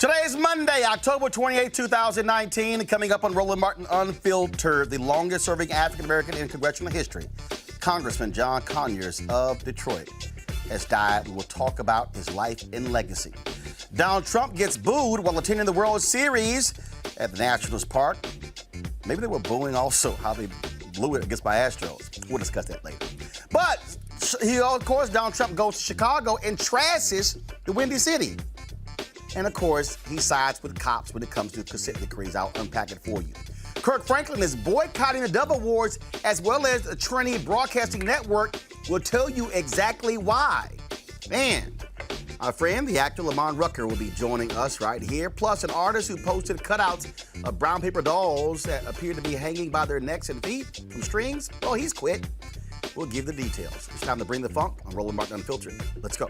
Today is Monday, October 28, 2019. Coming up on Roland Martin Unfiltered, the longest-serving African-American in congressional history, Congressman John Conyers of Detroit, has died. We will talk about his life and legacy. Donald Trump gets booed while attending the World Series at the Nationals Park. Maybe they were booing also how they blew it against my Astros. We'll discuss that later. But, of course, Donald Trump goes to Chicago and trashes the Windy City. And, of course, he sides with cops when it comes to consent decrees. I'll unpack it for you. Kirk Franklin is boycotting the Dove Awards as well as the Trinity Broadcasting Network. We'll tell you exactly why. And our friend, the actor Lamont Rucker, will be joining us right here. Plus, an artist who posted cutouts of brown paper dolls that appear to be hanging by their necks and feet from strings. Well, he's quit. We'll give the details. It's time to bring the funk on Roland Martin Unfiltered. Let's go.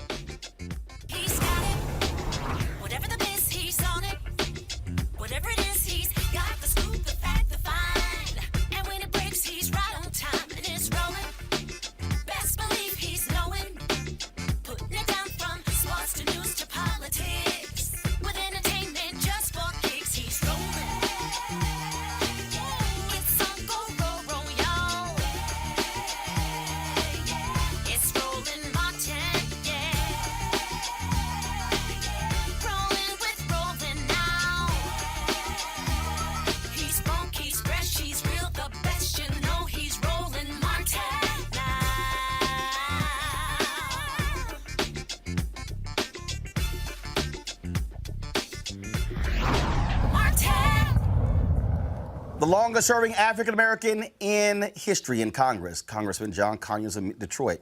The longest-serving African-American in history in Congress, Congressman John Conyers of Detroit,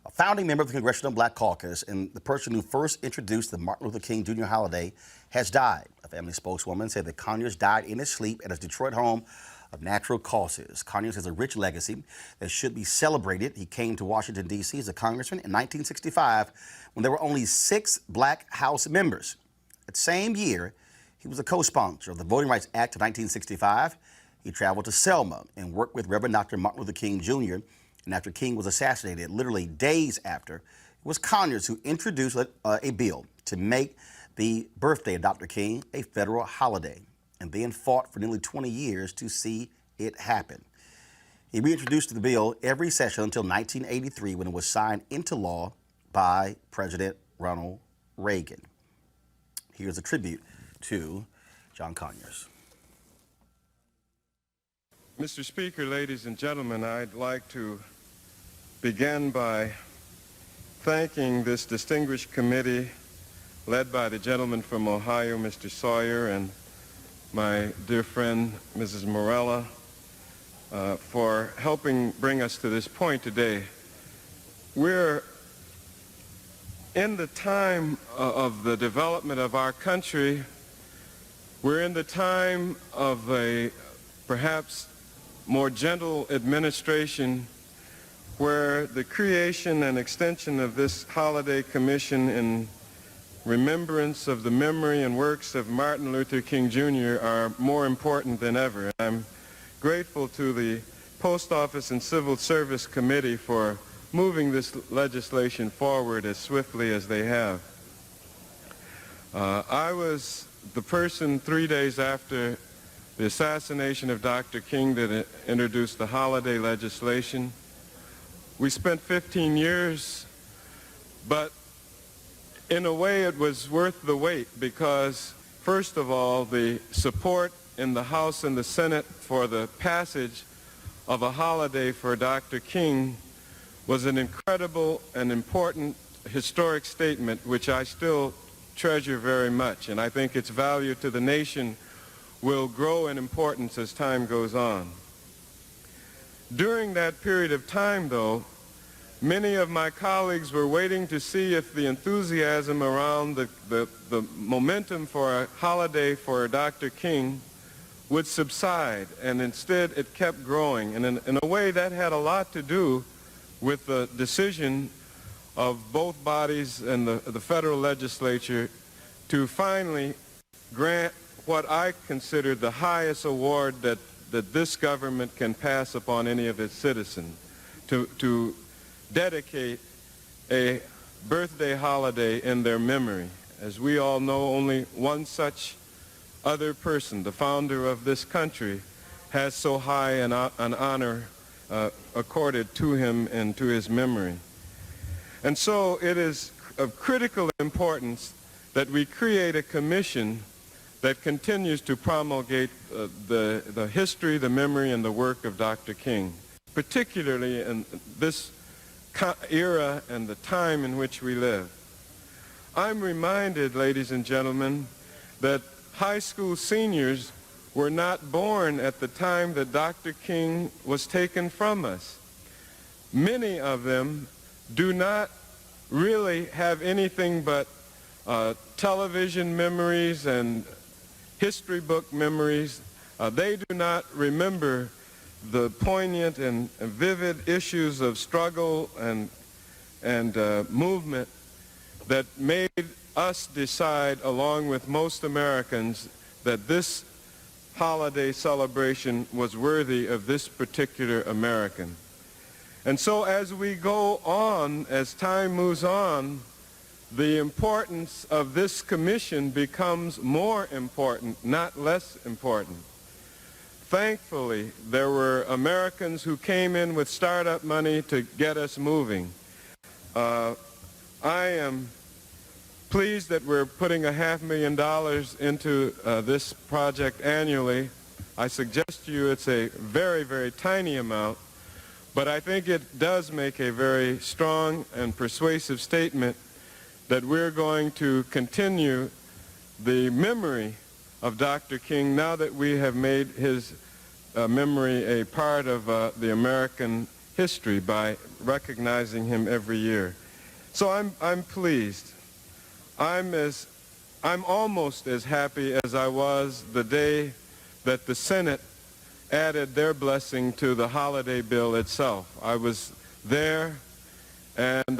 a founding member of the Congressional Black Caucus and the person who first introduced the Martin Luther King Jr. holiday, has died. A family spokeswoman said that Conyers died in his sleep at his Detroit home of natural causes. Conyers has a rich legacy that should be celebrated. He came to Washington, D.C. as a congressman in 1965 when there were only 6 black House members. That same year, he was a co-sponsor of the Voting Rights Act of 1965. He traveled to Selma and worked with Reverend Dr. Martin Luther King Jr. And after King was assassinated, literally days after, it was Conyers who introduced a bill to make the birthday of Dr. King a federal holiday, and then fought for nearly 20 years to see it happen. He reintroduced the bill every session until 1983 when it was signed into law by President Ronald Reagan. Here's a tribute to John Conyers. Mr. Speaker, ladies and gentlemen, I'd like to begin by thanking this distinguished committee led by the gentleman from Ohio, Mr. Sawyer, and my dear friend, Mrs. Morella, for helping bring us to this point today. We're in the time of the development of our country. We're in the time of a perhaps more gentle administration where the creation and extension of this holiday commission in remembrance of the memory and works of Martin Luther King Jr. are more important than ever. I'm grateful to the Post Office and Civil Service Committee for moving this legislation forward as swiftly as they have. I was the person 3 days after the assassination of Dr. King that introduced the holiday legislation. We spent 15 years, but in a way it was worth the wait because, first of all, the support in the House and the Senate for the passage of a holiday for Dr. King was an incredible and important historic statement which I still treasure very much, and I think its value to the nation will grow in importance as time goes on. During that period of time, though, many of my colleagues were waiting to see if the enthusiasm around the momentum for a holiday for Dr. King would subside, and instead it kept growing. And in a way that had a lot to do with the decision of both bodies and the federal legislature to finally grant what I consider the highest award that this government can pass upon any of its citizens, to dedicate a birthday holiday in their memory. As we all know, only one such other person, the founder of this country, has so high an honor accorded to him and to his memory. And so it is of critical importance that we create a commission that continues to promulgate the history, the memory, and the work of Dr. King, particularly in this era and the time in which we live. I'm reminded, ladies and gentlemen, that high school seniors were not born at the time that Dr. King was taken from us. Many of them do not really have anything but television memories and history book memories. They do not remember the poignant and vivid issues of struggle and movement that made us decide, along with most Americans, that this holiday celebration was worthy of this particular American. And so as we go on, as time moves on, the importance of this commission becomes more important, not less important. Thankfully, there were Americans who came in with startup money to get us moving. I am pleased that we're putting $500,000 into this project annually. I suggest to you it's a very, very tiny amount, but I think it does make a very strong and persuasive statement that we're going to continue the memory of Dr. King now that we have made his memory a part of the American history by recognizing him every year. So I'm pleased. I'm almost as happy as I was the day that the Senate added their blessing to the holiday bill itself. I was there, and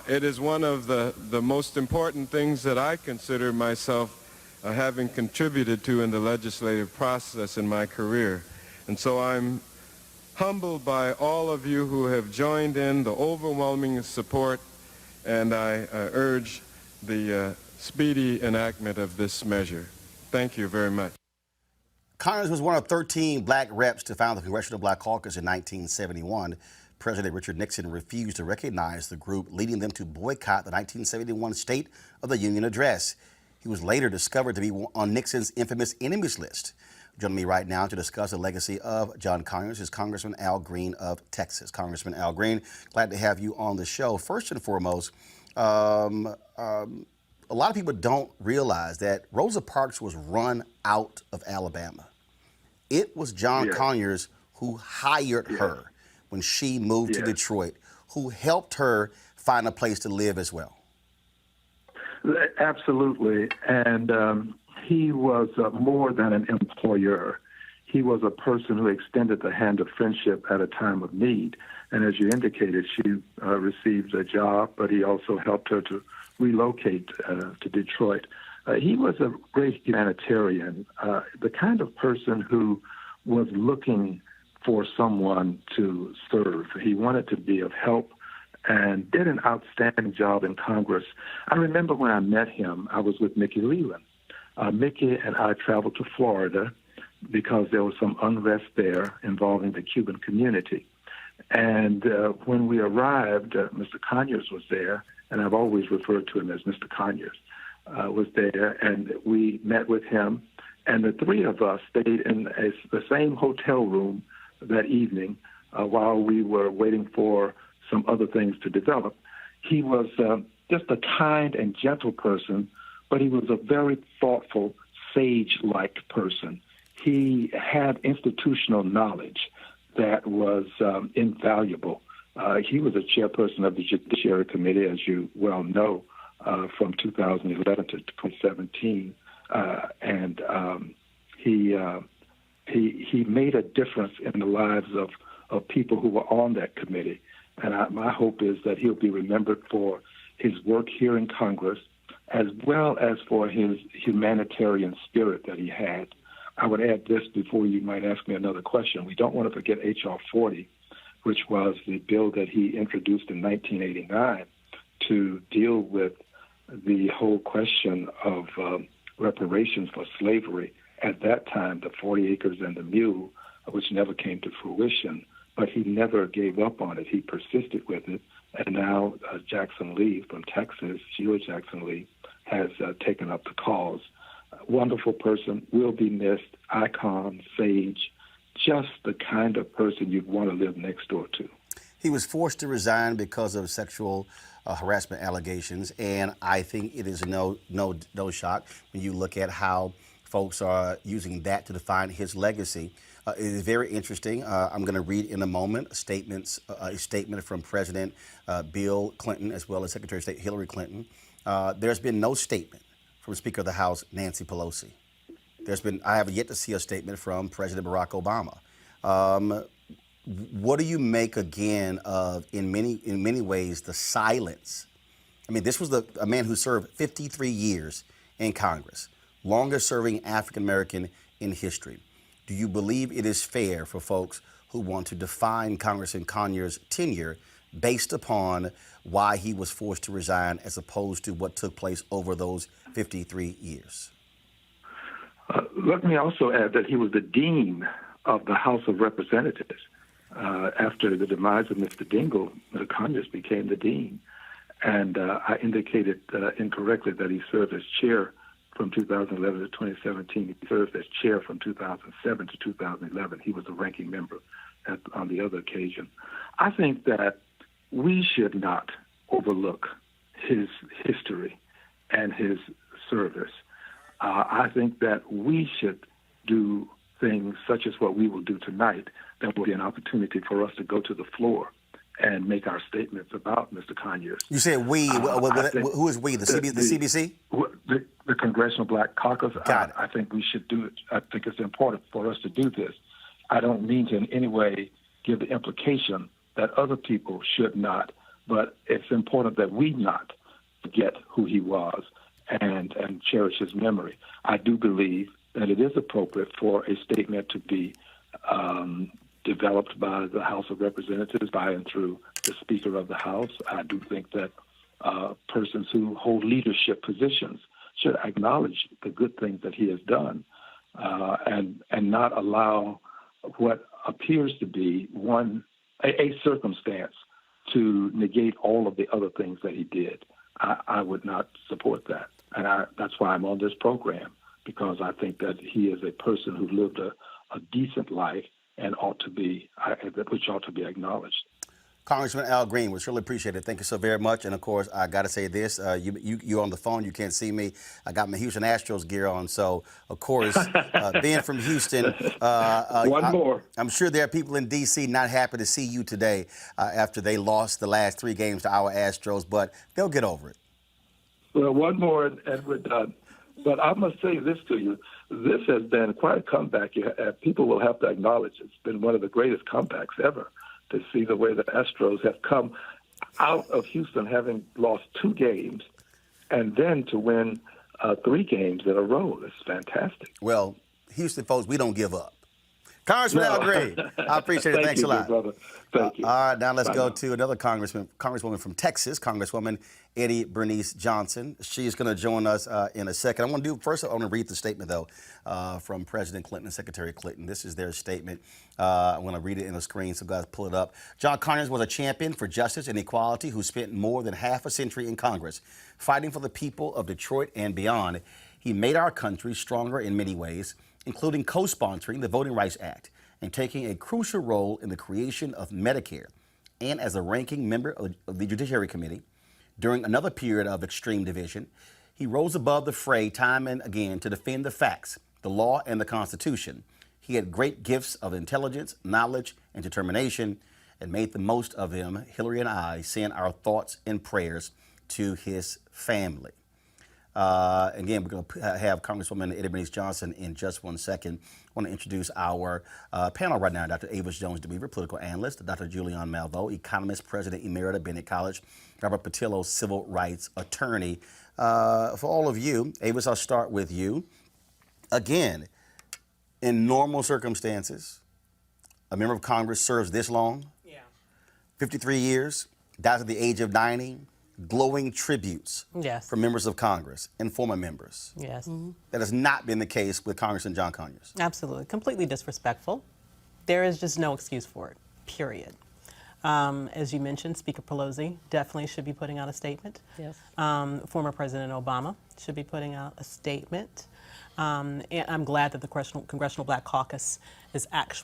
it is one of the most important things that I consider myself having contributed to in the legislative process in my career. And so I'm humbled by all of you who have joined in the overwhelming support, and I urge the speedy enactment of this measure. Thank you very much. Conyers was one of 13 black reps to found the Congressional Black Caucus in 1971. President Richard Nixon refused to recognize the group, leading them to boycott the 1971 State of the Union address. He was later discovered to be on Nixon's infamous enemies list. Joining me right now to discuss the legacy of John Conyers is Congressman Al Green of Texas. Congressman Al Green, glad to have you on the show. First and foremost, a lot of people don't realize that Rosa Parks was run out of Alabama. It was John Conyers who hired her when she moved to Detroit, who helped her find a place to live as well. Absolutely. And he was more than an employer. He was a person who extended the hand of friendship at a time of need. And as you indicated, she received a job, but he also helped her to relocate to Detroit. He was a great humanitarian, the kind of person who was looking for someone to serve. He wanted to be of help and did an outstanding job in Congress. I remember when I met him, I was with Mickey Leland. Mickey and I traveled to Florida because there was some unrest there involving the Cuban community. And when we arrived, Mr. Conyers was there, and I've always referred to him as Mr. Conyers, was there, and we met with him. And the three of us stayed in the same hotel room that evening while we were waiting for some other things to develop. He was just a kind and gentle person, but he was a very thoughtful, sage-like person. He had institutional knowledge that was invaluable. He was a chairperson of the Judiciary Committee, as you well know, from 2011 to 2017, and he made a difference in the lives of people who were on that committee. And my hope is that he'll be remembered for his work here in Congress, as well as for his humanitarian spirit that he had. I would add this before you might ask me another question. We don't want to forget H.R. 40, which was the bill that he introduced in 1989 to deal with the whole question of reparations for slavery. At that time, the 40 acres and the mule, which never came to fruition, but he never gave up on it. He persisted with it. And now Jackson Lee from Texas, Sheila Jackson Lee, has taken up the cause. Wonderful person, will be missed, icon, sage, just the kind of person you'd want to live next door to. He was forced to resign because of sexual harassment allegations, and I think it is no shock when you look at how folks are using that to define his legacy. It is very interesting. I'm going to read in a moment a statement from President Bill Clinton as well as Secretary of State Hillary Clinton. There's been no statement from Speaker of the House Nancy Pelosi. I have yet to see a statement from President Barack Obama. What do you make again of, in many ways, the silence? I mean, this was a man who served 53 years in Congress, longest serving African American in history. Do you believe it is fair for folks who want to define Congressman Conyers' tenure based upon why he was forced to resign as opposed to what took place over those 53 years? Let me also add that he was the dean of the House of Representatives. After the demise of Mr. Dingell, Conyers became the dean. And I indicated incorrectly that he served as chair from 2011 to 2017. He served as chair from 2007 to 2011. He was a ranking member on the other occasion. I think that we should not overlook his history and his service. I think that we should do things such as what we will do tonight. That will be an opportunity for us to go to the floor and make our statements about Mr. Conyers. You said we. Who is we? The CBC? The Congressional Black Caucus. Got it. I think we should do it. I think it's important for us to do this. I don't mean to in any way give the implication that other people should not, but it's important that we not forget who he was and cherish his memory. I do believe that it is appropriate for a statement to be developed by the House of Representatives by and through the Speaker of the House. I do think that persons who hold leadership positions should acknowledge the good things that he has done and not allow what appears to be a circumstance to negate all of the other things that he did. I would not support that. And that's why I'm on this program, because I think that he is a person who lived a decent life and which ought to be acknowledged. Congressman Al Green, we surely appreciate it. Thank you so very much. And of course, I got to say this: you on the phone, you can't see me. I got my Houston Astros gear on, so of course, being from Houston, I'm sure there are people in D.C. not happy to see you today after they lost the last 3 games to our Astros, but they'll get over it. Well, one more, and we're done. But I must say this to you. This has been quite a comeback. People will have to acknowledge it's been one of the greatest comebacks ever to see the way the Astros have come out of Houston having lost 2 games and then to win 3 games in a row. It's fantastic. Well, Houston folks, we don't give up. Congressman Al Green, I appreciate it. Thanks a lot. Brother. Thank you. All right, now let's go to another congresswoman from Texas, Congresswoman Eddie Bernice Johnson. She's going to join us in a second. I want to read the statement, though, from President Clinton and Secretary Clinton. This is their statement. I'm going to read it in the screen, so guys pull it up. John Conyers was a champion for justice and equality who spent more than half a century in Congress, fighting for the people of Detroit and beyond. He made our country stronger in many ways, including co-sponsoring the Voting Rights Act and taking a crucial role in the creation of Medicare, and as a ranking member of the Judiciary Committee. During another period of extreme division, he rose above the fray time and again to defend the facts, the law, and the Constitution. He had great gifts of intelligence, knowledge, and determination, and made the most of them. Hillary and I send our thoughts and prayers to his family. Again, we're going to have Congresswoman Eddie Bernice Johnson in just 1 second. I want to introduce our panel right now. Dr. Avis Jones-DeWeaver, political analyst, Dr. Julian Malveaux, economist, president emerita, Bennett College, Robert Patillo, civil rights attorney. For all of you, Avis, I'll start with you. Again, in normal circumstances, a member of Congress serves this long, 53 years, dies at the age of 90. glowing tributes Yes. from members of Congress and former members. Yes. That has not been the case with Congressman John Conyers. Absolutely. Completely disrespectful. There is just no excuse for it, period. As you mentioned, Speaker Pelosi definitely should be putting out a statement. Yes. Former President Obama should be putting out a statement. And I'm glad that the Congressional Black Caucus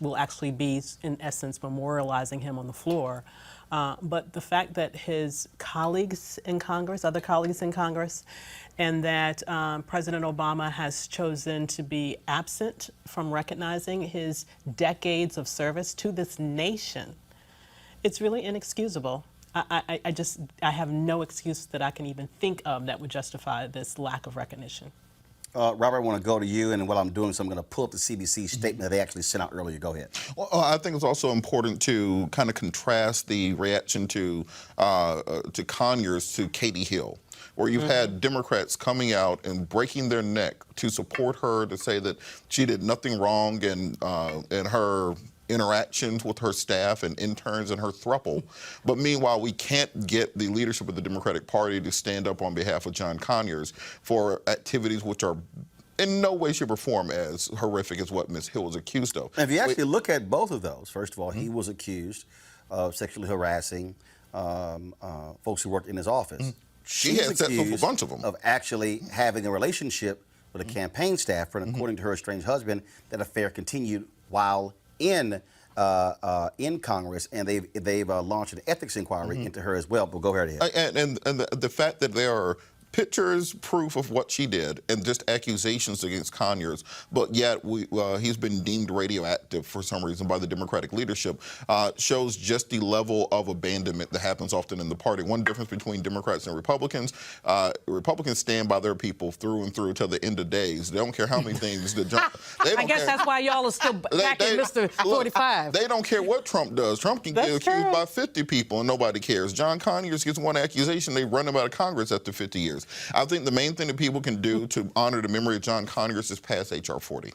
will actually be, in essence, memorializing him on the floor. But the fact that his colleagues in Congress, other colleagues in Congress, and that President Obama has chosen to be absent from recognizing his decades of service to this nation, it's really inexcusable. I have no excuse that I can even think of that would justify this lack of recognition. Robert, I want to go to you, and what I'm doing is I'm going to pull up the CBC statement that they actually sent out earlier. Go ahead. Well, I think it's also important to kind of contrast the reaction to Conyers to Katie Hill, where you've had Democrats coming out and breaking their neck to support her, to say that she did nothing wrong in her interactions with her staff and interns and her throuple. But meanwhile, we can't get the leadership of the Democratic Party to stand up on behalf of John Conyers for activities which are in no way, shape, or form as horrific as what Ms. Hill was accused of. And if you actually look at both of those, first of all, he was accused of sexually harassing folks who worked in his office. She had set up a bunch of them. Of actually having a relationship with a campaign staffer, and according to her estranged husband, that affair continued while in Congress, and they've launched an ethics inquiry into her as well. But go ahead. And the fact that there are pictures, proof of what she did, and just accusations against Conyers, but yet he's been deemed radioactive for some reason by the Democratic leadership, shows just the level of abandonment that happens often in the party. One difference between Democrats and Republicans, Republicans stand by their people through and through till the end of days. They don't care how many things that I guess that's why y'all are still backing Mr. 45. They don't care what Trump does. Trump can get accused by 50 people and nobody cares. John Conyers gets one accusation, they run him out of Congress after 50 years. I think the main thing that people can do to honor the memory of John Conyers is pass H.R. 40.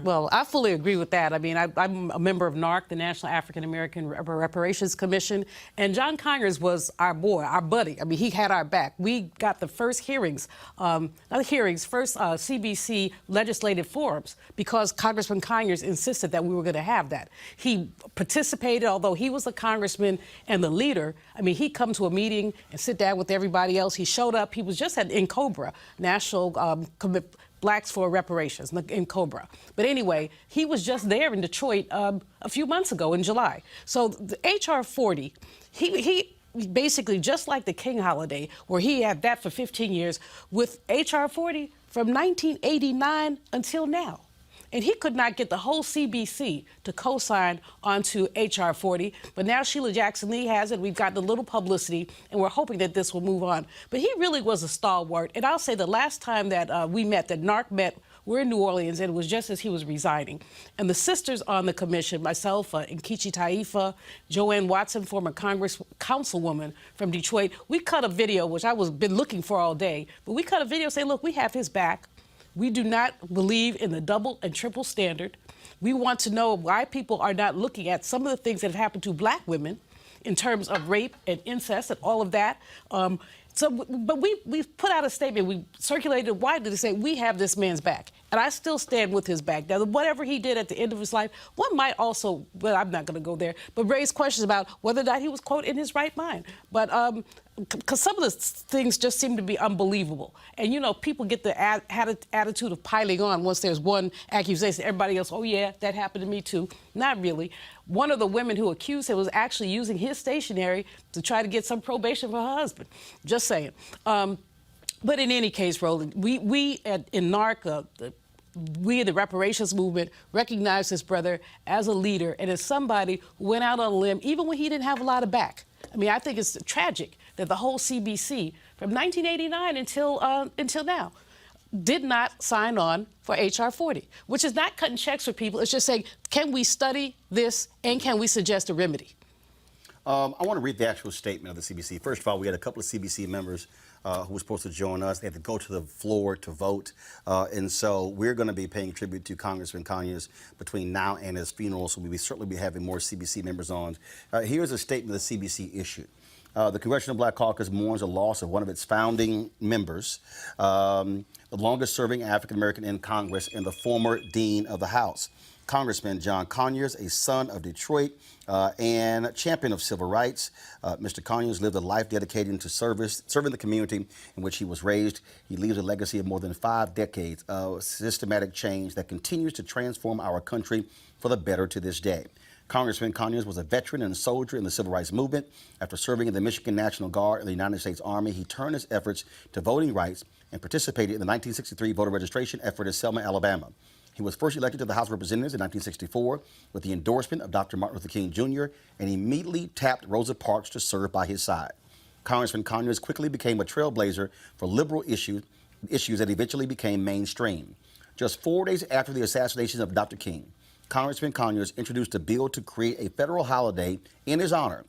Well, I fully agree with that. I mean, I'm a member of NARC, the National African American Reparations Commission, and John Conyers was our boy, our buddy. I mean, he had our back. We got the first hearings, first CBC legislative forums, because Congressman Conyers insisted that we were going to have that. He participated, although he was the congressman and the leader. I mean, he'd come to a meeting and sit down with everybody else. He showed up. He was just in COBRA, National Blacks for Reparations in COBRA. But anyway, he was just there in Detroit a few months ago in July. So the H.R. 40, he basically, just like the King holiday, where he had that for 15 years, with H.R. 40 from 1989 until now. And he could not get the whole CBC to co-sign onto H.R. 40, but now Sheila Jackson Lee has it. We've gotten a little publicity, and we're hoping that this will move on. But he really was a stalwart. And I'll say the last time that we met, that NARC met, we're in New Orleans, and it was just as he was resigning. And the sisters on the commission, myself, Nkechi Taifa, Joanne Watson, former councilwoman from Detroit, we cut a video, which I was been looking for all day, but we cut a video saying, look, we have his back. We do not believe in the double and triple standard. We want to know why people are not looking at some of the things that have happened to black women in terms of rape and incest and all of that. But we put out a statement, we circulated widely to say we have this man's back. And I still stand with his back. Now, whatever he did at the end of his life, one might also, well, I'm not going to go there, but raise questions about whether or not he was, quote, in his right mind. But because some of the things just seem to be unbelievable. And, you know, people get the attitude of piling on once there's one accusation. Everybody else, oh, yeah, that happened to me, too. Not really. One of the women who accused him was actually using his stationery to try to get some probation for her husband. Just saying. But in any case, Roland, we in NARC, we in the reparations movement recognize this brother as a leader and as somebody who went out on a limb even when he didn't have a lot of back. I mean, I think it's tragic that the whole CBC from 1989 until now did not sign on for H.R. 40, which is not cutting checks for people. It's just saying, can we study this and can we suggest a remedy? I want to read the actual statement of the CBC. First of all, we had a couple of CBC members who were supposed to join us. They had to go to the floor to vote. And so we're going to be paying tribute to Congressman Conyers between now and his funeral. So we will certainly be having more CBC members on. Here's a statement the CBC issued. The Congressional Black Caucus mourns the loss of one of its founding members, the longest-serving African-American in Congress and the former dean of the House. Congressman John Conyers, a son of Detroit and champion of civil rights. Mr. Conyers lived a life dedicated to serving the community in which he was raised. He leaves a legacy of more than 5 decades of systematic change that continues to transform our country for the better to this day. Congressman Conyers was a veteran and a soldier in the civil rights movement. After serving in the Michigan National Guard and the United States Army, he turned his efforts to voting rights and participated in the 1963 voter registration effort in Selma, Alabama. He was first elected to the House of Representatives in 1964 with the endorsement of Dr. Martin Luther King Jr. and immediately tapped Rosa Parks to serve by his side. Congressman Conyers quickly became a trailblazer for liberal issues that eventually became mainstream. Just 4 days after the assassination of Dr. King, Congressman Conyers introduced a bill to create a federal holiday in his honor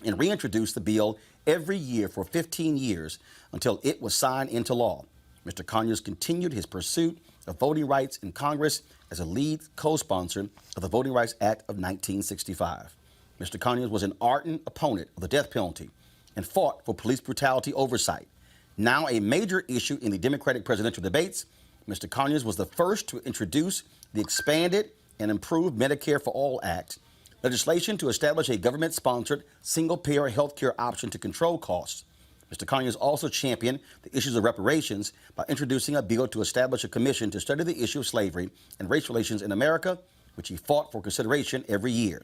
and reintroduced the bill every year for 15 years until it was signed into law. Mr. Conyers continued his pursuit of voting rights in Congress as a lead co-sponsor of the Voting Rights Act of 1965. Mr. Conyers was an ardent opponent of the death penalty and fought for police brutality oversight. Now a major issue in the Democratic presidential debates, Mr. Conyers was the first to introduce the expanded and improved Medicare for All Act, legislation to establish a government-sponsored single-payer health care option to control costs. Mr. Conyers also championed the issues of reparations by introducing a bill to establish a commission to study the issue of slavery and race relations in America, which he fought for consideration every year.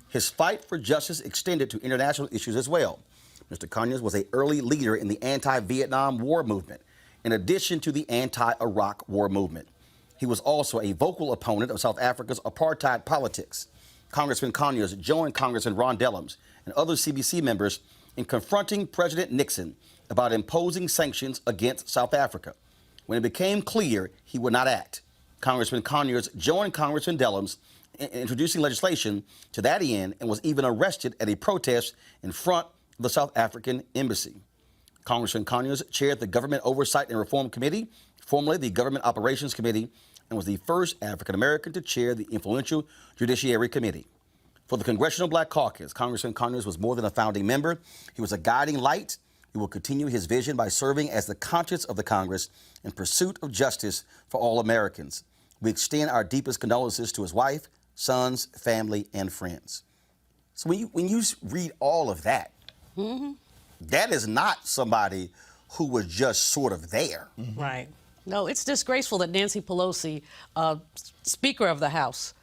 His fight for justice extended to international issues as well. Mr. Conyers was an early leader in the anti-Vietnam War movement, in addition to the anti-Iraq War movement. He was also a vocal opponent of South Africa's apartheid politics. Congressman Conyers joined Congressman Ron Dellums and other CBC members in confronting President Nixon about imposing sanctions against South Africa. When it became clear he would not act, Congressman Conyers joined Congressman Dellums in introducing legislation to that end and was even arrested at a protest in front of the South African embassy. Congressman Conyers chaired the Government Oversight and Reform Committee, formerly the Government Operations Committee, and was the first African-American to chair the influential Judiciary Committee. For the Congressional Black Caucus, Congressman Conyers was more than a founding member. He was a guiding light. He will continue his vision by serving as the conscience of the Congress in pursuit of justice for all Americans. We extend our deepest condolences to his wife, sons, family, and friends. So when you read all of that, that is not somebody who was just sort of there. Right. No, it's disgraceful that Nancy Pelosi, Speaker of the House,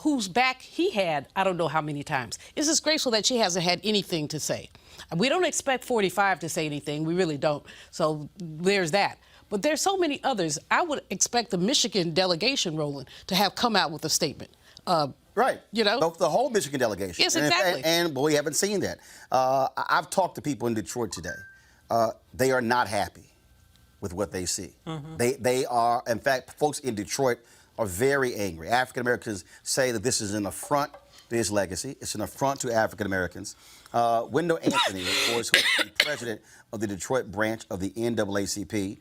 whose back he had, I don't know how many times. It's disgraceful that she hasn't had anything to say. We don't expect 45 to say anything. We really don't. So there's that. But there's so many others. I would expect the Michigan delegation, Roland, to have come out with a statement. Right. You know? The whole Michigan delegation. Yes, exactly. And we haven't seen that. I've talked to people in Detroit today. They are not happy with what they see. They are, in fact, folks in Detroit are very angry. African Americans say that this is an affront to his legacy. It's an affront to African Americans. Wendell Anthony, of course, who is the president of the Detroit branch of the NAACP,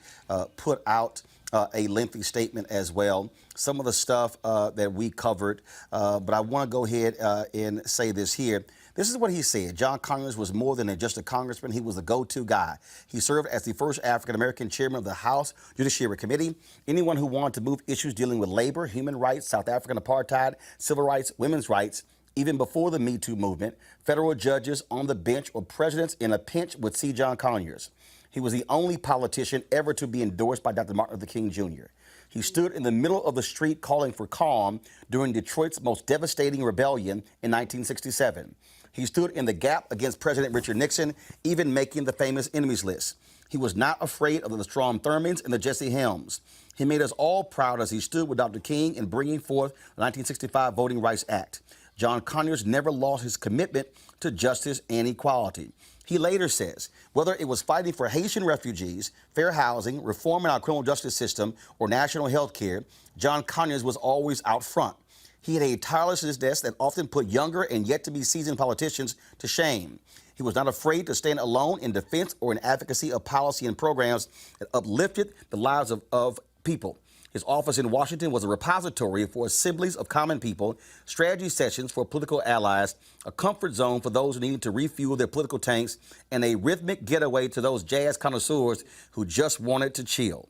put out a lengthy statement as well. Some of the stuff that we covered, but I want to go ahead and say this here. This is what he said. John Conyers was more than just a congressman. He was the go-to guy. He served as the first African-American chairman of the House Judiciary Committee. Anyone who wanted to move issues dealing with labor, human rights, South African apartheid, civil rights, women's rights, even before the Me Too movement, federal judges on the bench or presidents in a pinch would see John Conyers. He was the only politician ever to be endorsed by Dr. Martin Luther King Jr. He stood in the middle of the street calling for calm during Detroit's most devastating rebellion in 1967. He stood in the gap against President Richard Nixon, even making the famous enemies list. He was not afraid of the Strom Thurmonds and the Jesse Helms. He made us all proud as he stood with Dr. King in bringing forth the 1965 Voting Rights Act. John Conyers never lost his commitment to justice and equality. He later says, whether it was fighting for Haitian refugees, fair housing, reforming our criminal justice system, or national health care, John Conyers was always out front. He had a tirelessness that often put younger and yet-to-be seasoned politicians to shame. He was not afraid to stand alone in defense or in advocacy of policy and programs that uplifted the lives of people. His office in Washington was a repository for assemblies of common people, strategy sessions for political allies, a comfort zone for those who needed to refuel their political tanks, and a rhythmic getaway to those jazz connoisseurs who just wanted to chill.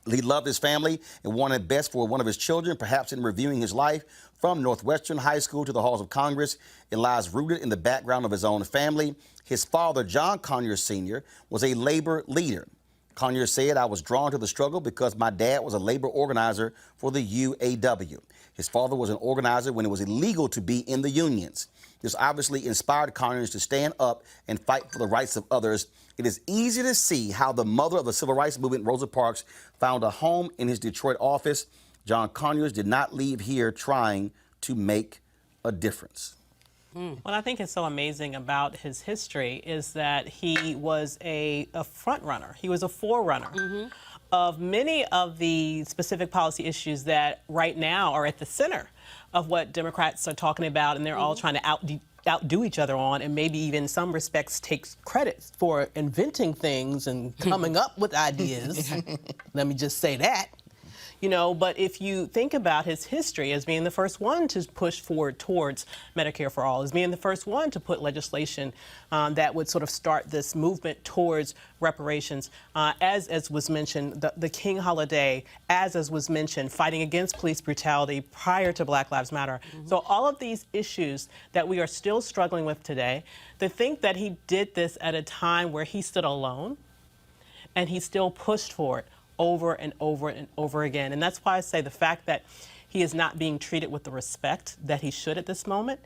He loved his family and wanted best for one of his children. Perhaps in reviewing his life from Northwestern High School to the halls of Congress, it lies rooted in the background of his own family. His father, John Conyers Sr., was a labor leader. Conyers said, "I was drawn to the struggle because my dad was a labor organizer for the UAW. His father was an organizer when it was illegal to be in the unions. This obviously inspired Conyers to stand up and fight for the rights of others. It is easy to see how the mother of the civil rights movement, Rosa Parks, found a home in his Detroit office. John Conyers did not leave here trying to make a difference." What I think is so amazing about his history is that he was a front runner. He was a forerunner of many of the specific policy issues that right now are at the center of what Democrats are talking about, and they're all trying to outdo each other on, and maybe even in some respects takes credit for inventing things and coming up with ideas. Let me just say that. You know, but if you think about his history as being the first one to push forward towards Medicare for All, as being the first one to put legislation that would sort of start this movement towards reparations, as was mentioned, the King holiday, as was mentioned, fighting against police brutality prior to Black Lives Matter. So all of these issues that we are still struggling with today, to think that he did this at a time where he stood alone and he still pushed for it over and over and over again. And that's why I say the fact that he is not being treated with the respect that he should at this moment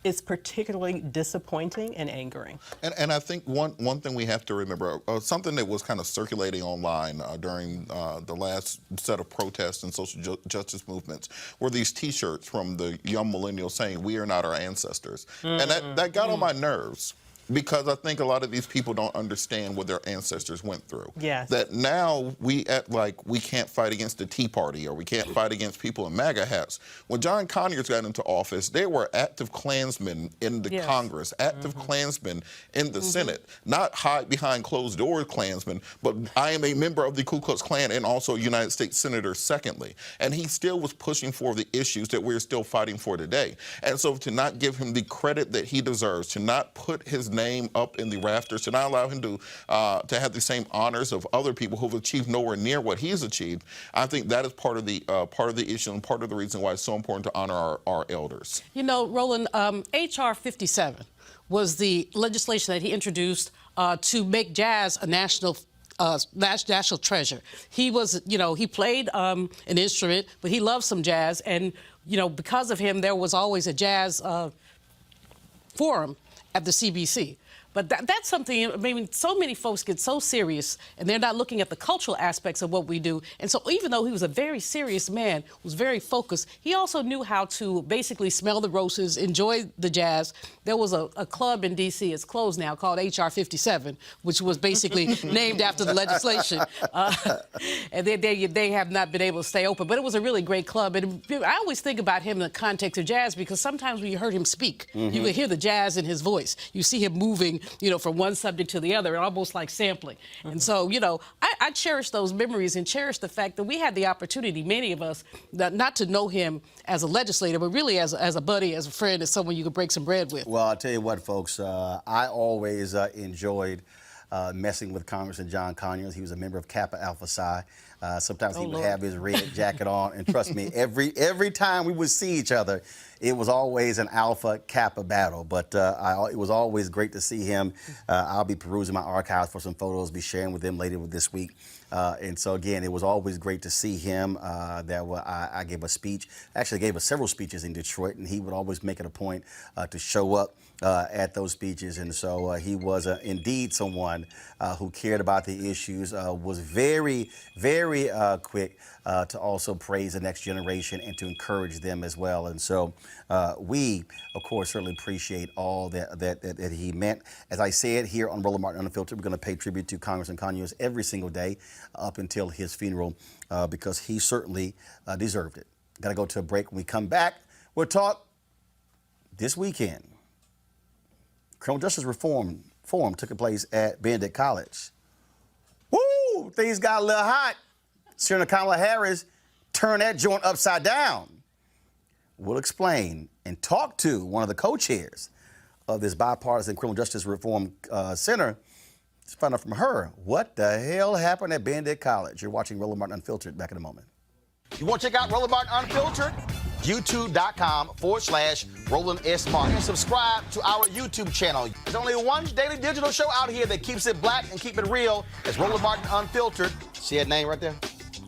is particularly disappointing and angering. And I think one thing we have to remember, something that was kind of circulating online during the last set of protests and social justice movements were these T-shirts from the young millennials saying, "We are not our ancestors." And that got on my nerves, because I think a lot of these people don't understand what their ancestors went through. Yes. That now we act like we can't fight against the Tea Party or we can't fight against people in MAGA hats. When John Conyers got into office, there were active Klansmen in the Congress, active Klansmen in the Senate, not hide behind closed door Klansmen, but I am a member of the Ku Klux Klan and also a United States Senator secondly. And he still was pushing for the issues that we're still fighting for today. And so to not give him the credit that he deserves, to not put his name up in the rafters, to not allow him to have the same honors of other people who've achieved nowhere near what he's achieved, I think that is part of the issue and part of the reason why it's so important to honor our elders. You know, Roland, H.R. 57 was the legislation that he introduced to make jazz a national treasure. He was, you know, he played an instrument, but he loved some jazz, and you know, because of him, there was always a jazz forum at the CBC. But that's something, I mean, so many folks get so serious and they're not looking at the cultural aspects of what we do. And so even though he was a very serious man, was very focused, he also knew how to basically smell the roses, enjoy the jazz. There was a club in D.C., it's closed now, called H.R. 57, which was basically named after the legislation. And they have not been able to stay open. But it was a really great club. And I always think about him in the context of jazz because sometimes when you heard him speak, you could hear the jazz in his voice. You see him moving, you know, from one subject to the other, almost like sampling. And so, you know, I cherish those memories and cherish the fact that we had the opportunity, many of us, not to know him as a legislator, but really as a buddy, as a friend, as someone you could break some bread with. Well, I'll tell you what, folks, I always enjoyed messing with Congressman John Conyers. He was a member of Kappa Alpha Psi. Sometimes he would have his red jacket on, and trust me, every time we would see each other, it was always an Alpha Kappa battle. But it was always great to see him. I'll be perusing my archives for some photos, be sharing with them later this week. And so again, it was always great to see him. I gave a speech, actually gave us several speeches in Detroit, and he would always make it a point to show up at those speeches. And so he was indeed someone who cared about the issues, was very, very quick to also praise the next generation and to encourage them as well. And so we, of course, certainly appreciate all that he meant. As I said here on Roland Martin Unfiltered, we're going to pay tribute to Congressman Conyers every single day up until his funeral because he certainly deserved it. Got to go to a break. When we come back, we'll talk this weekend. Criminal Justice Reform Forum took place at Benedict College. Woo! Things got a little hot. Senator Kamala Harris turn that joint upside down? We'll explain and talk to one of the co-chairs of this bipartisan criminal justice reform center. Let's find out from her what the hell happened at Benedict College. You're watching Roland Martin Unfiltered. Back in a moment. You want to check out Roland Martin Unfiltered? YouTube.com/Roland S. Martin. And subscribe to our YouTube channel. There's only one daily digital show out here that keeps it black and keep it real. It's Roland Martin Unfiltered. See that name right there?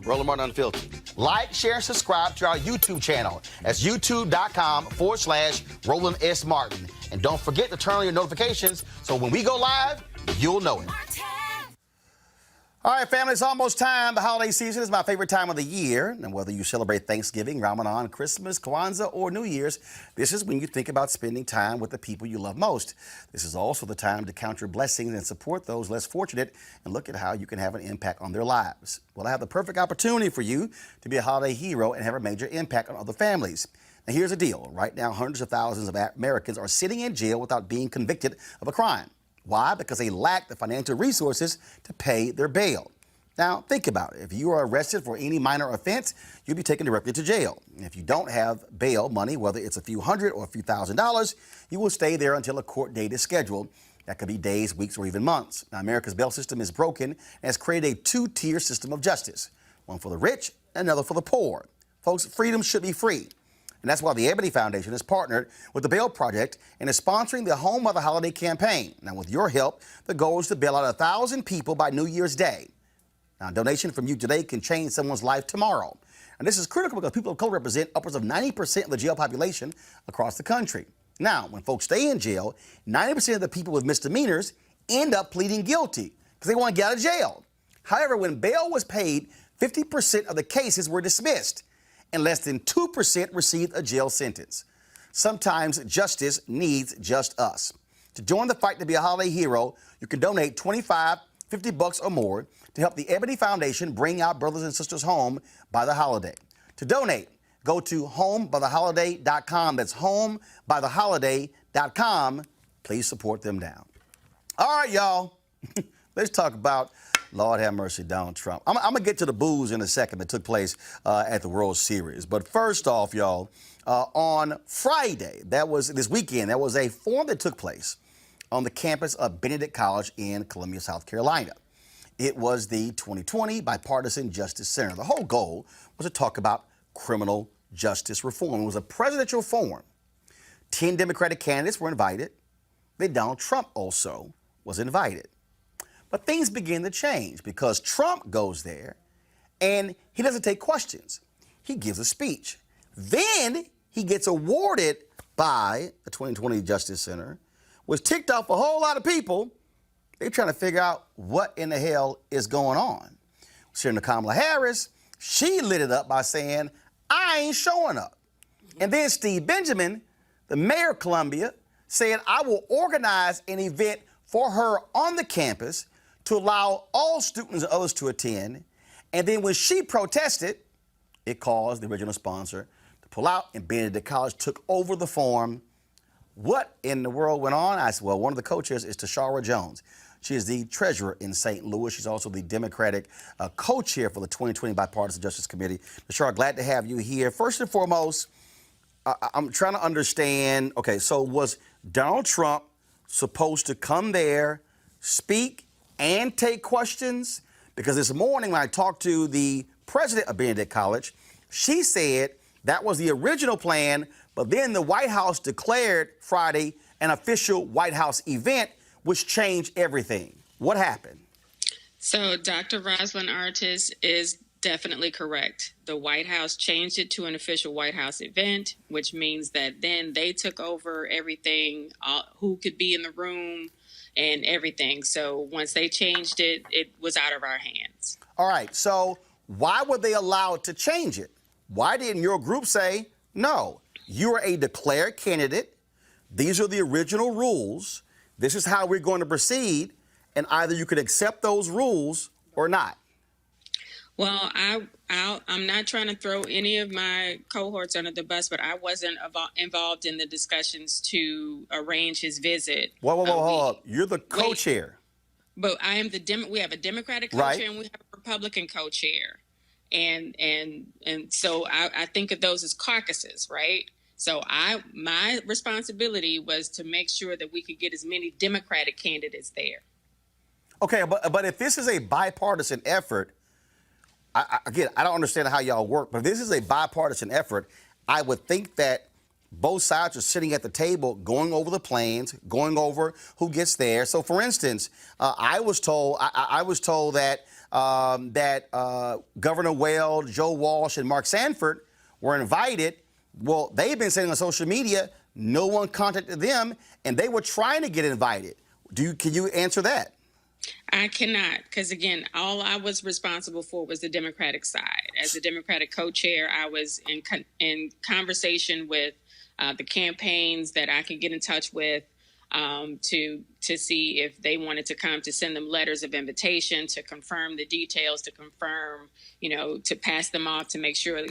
Roland Martin Unfiltered. Like, share, and subscribe to our YouTube channel. That's youtube.com/Roland S. Martin. And don't forget to turn on your notifications so when we go live, you'll know it. All right, family, it's almost time. The holiday season is my favorite time of the year. And whether you celebrate Thanksgiving, Ramadan, Christmas, Kwanzaa, or New Year's, this is when you think about spending time with the people you love most. This is also the time to count your blessings and support those less fortunate and look at how you can have an impact on their lives. Well, I have the perfect opportunity for you to be a holiday hero and have a major impact on other families. Now, here's the deal. Right now, hundreds of thousands of Americans are sitting in jail without being convicted of a crime. Why? Because they lack the financial resources to pay their bail. Now, think about it. If you are arrested for any minor offense, you'll be taken directly to jail. And if you don't have bail money, whether it's a few hundred or a few $1,000s, you will stay there until a court date is scheduled. That could be days, weeks, or even months. Now, America's bail system is broken and has created a two-tier system of justice, one for the rich and another for the poor. Folks, freedom should be free. And that's why the Ebony Foundation has partnered with the Bail Project and is sponsoring the Home of the Holiday campaign. Now, with your help, the goal is to bail out 1,000 people by New Year's Day. Now, a donation from you today can change someone's life tomorrow. And this is critical because people of color represent upwards of 90% of the jail population across the country. Now, when folks stay in jail, 90% of the people with misdemeanors end up pleading guilty because they want to get out of jail. However, when bail was paid, 50% of the cases were dismissed, and less than 2% received a jail sentence. Sometimes justice needs just us. To join the fight to be a holiday hero, you can donate $25, $50 or more to help the Ebony Foundation bring our brothers and sisters home by the holiday. To donate, go to homebytheholiday.com. That's homebytheholiday.com. Please support them down. All right, y'all. Let's talk about, Lord have mercy, Donald Trump. I'm going to get to the booze in a second that took place at the World Series. But first off, y'all, on Friday, that was this weekend, there was a forum that took place on the campus of Benedict College in Columbia, South Carolina. It was the 2020 Bipartisan Justice Center. The whole goal was to talk about criminal justice reform. It was a presidential forum. 10 Democratic candidates were invited. Then Donald Trump also was invited. But things begin to change because Trump goes there and he doesn't take questions. He gives a speech. Then he gets awarded by the 2020 Justice Center, which ticked off a whole lot of people. They're trying to figure out what in the hell is going on. Senator Kamala Harris, she lit it up by saying, I ain't showing up. And then Steve Benjamin, the mayor of Columbia, said, I will organize an event for her on the campus to allow all students and others to attend. And then when she protested, it caused the original sponsor to pull out, and Benedict College took over the forum. What in the world went on? I said, well, one of the co-chairs is Tashara Jones. She is the treasurer in St. Louis. She's also the Democratic co-chair for the 2020 Bipartisan Justice Committee. Tashara, glad to have you here. First and foremost, I'm trying to understand, okay, so was Donald Trump supposed to come there, speak, and take questions? Because this morning when I talked to the president of Benedict College, she said that was the original plan, but then the White House declared Friday an official White House event, which changed everything. What happened? So Dr. Rosalynn Artis is definitely correct. The White House changed it to an official White House event, which means that then they took over everything, who could be in the room, and everything. So once they changed it, it was out of our hands. All right, so why were they allowed to change it? Why didn't your group say, no, you are a declared candidate, these are the original rules, this is how we're going to proceed, and either you could accept those rules or not? Well, I'm not trying to throw any of my cohorts under the bus, but I wasn't involved in the discussions to arrange his visit. Hold up. You're the co-chair. But I am we have a Democratic co-chair, right, and we have a Republican co-chair. and so I think of those as caucuses, right? So my responsibility was to make sure that we could get as many Democratic candidates there. Okay, but if this is a bipartisan effort, again, I don't understand how y'all work, but if this is a bipartisan effort, I would think that both sides are sitting at the table going over the plans, going over who gets there. So, for instance, I was told that Governor Weld, Joe Walsh, and Mark Sanford were invited. Well, they've been saying on social media no one contacted them, and they were trying to get invited. Can you answer that? I cannot, because again, all I was responsible for was the Democratic side. As the Democratic co-chair, I was in conversation with the campaigns that I could get in touch with to see if they wanted to come, to send them letters of invitation, to confirm the details, to confirm, to pass them off, to make sure,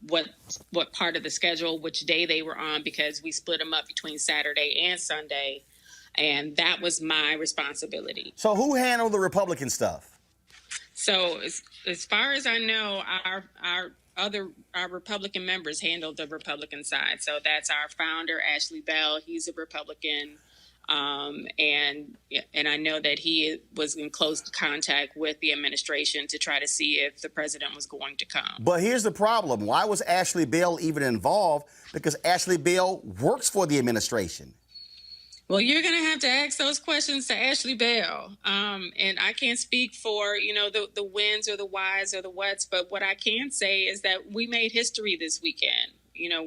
what part of the schedule, which day they were on, because we split them up between Saturday and Sunday. And that was my responsibility. So who handled the Republican stuff? So as far as I know, our Republican members handled the Republican side. So that's our founder, Ashley Bell. He's a Republican. And I know that he was in close contact with the administration to try to see if the president was going to come. But here's the problem. Why was Ashley Bell even involved? Because Ashley Bell works for the administration. Well, you're going to have to ask those questions to Ashley Bell. And I can't speak for, the whens or the whys or the whats, but what I can say is that we made history this weekend.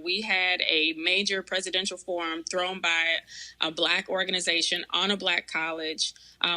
We had a major presidential forum thrown by a Black organization on a Black college,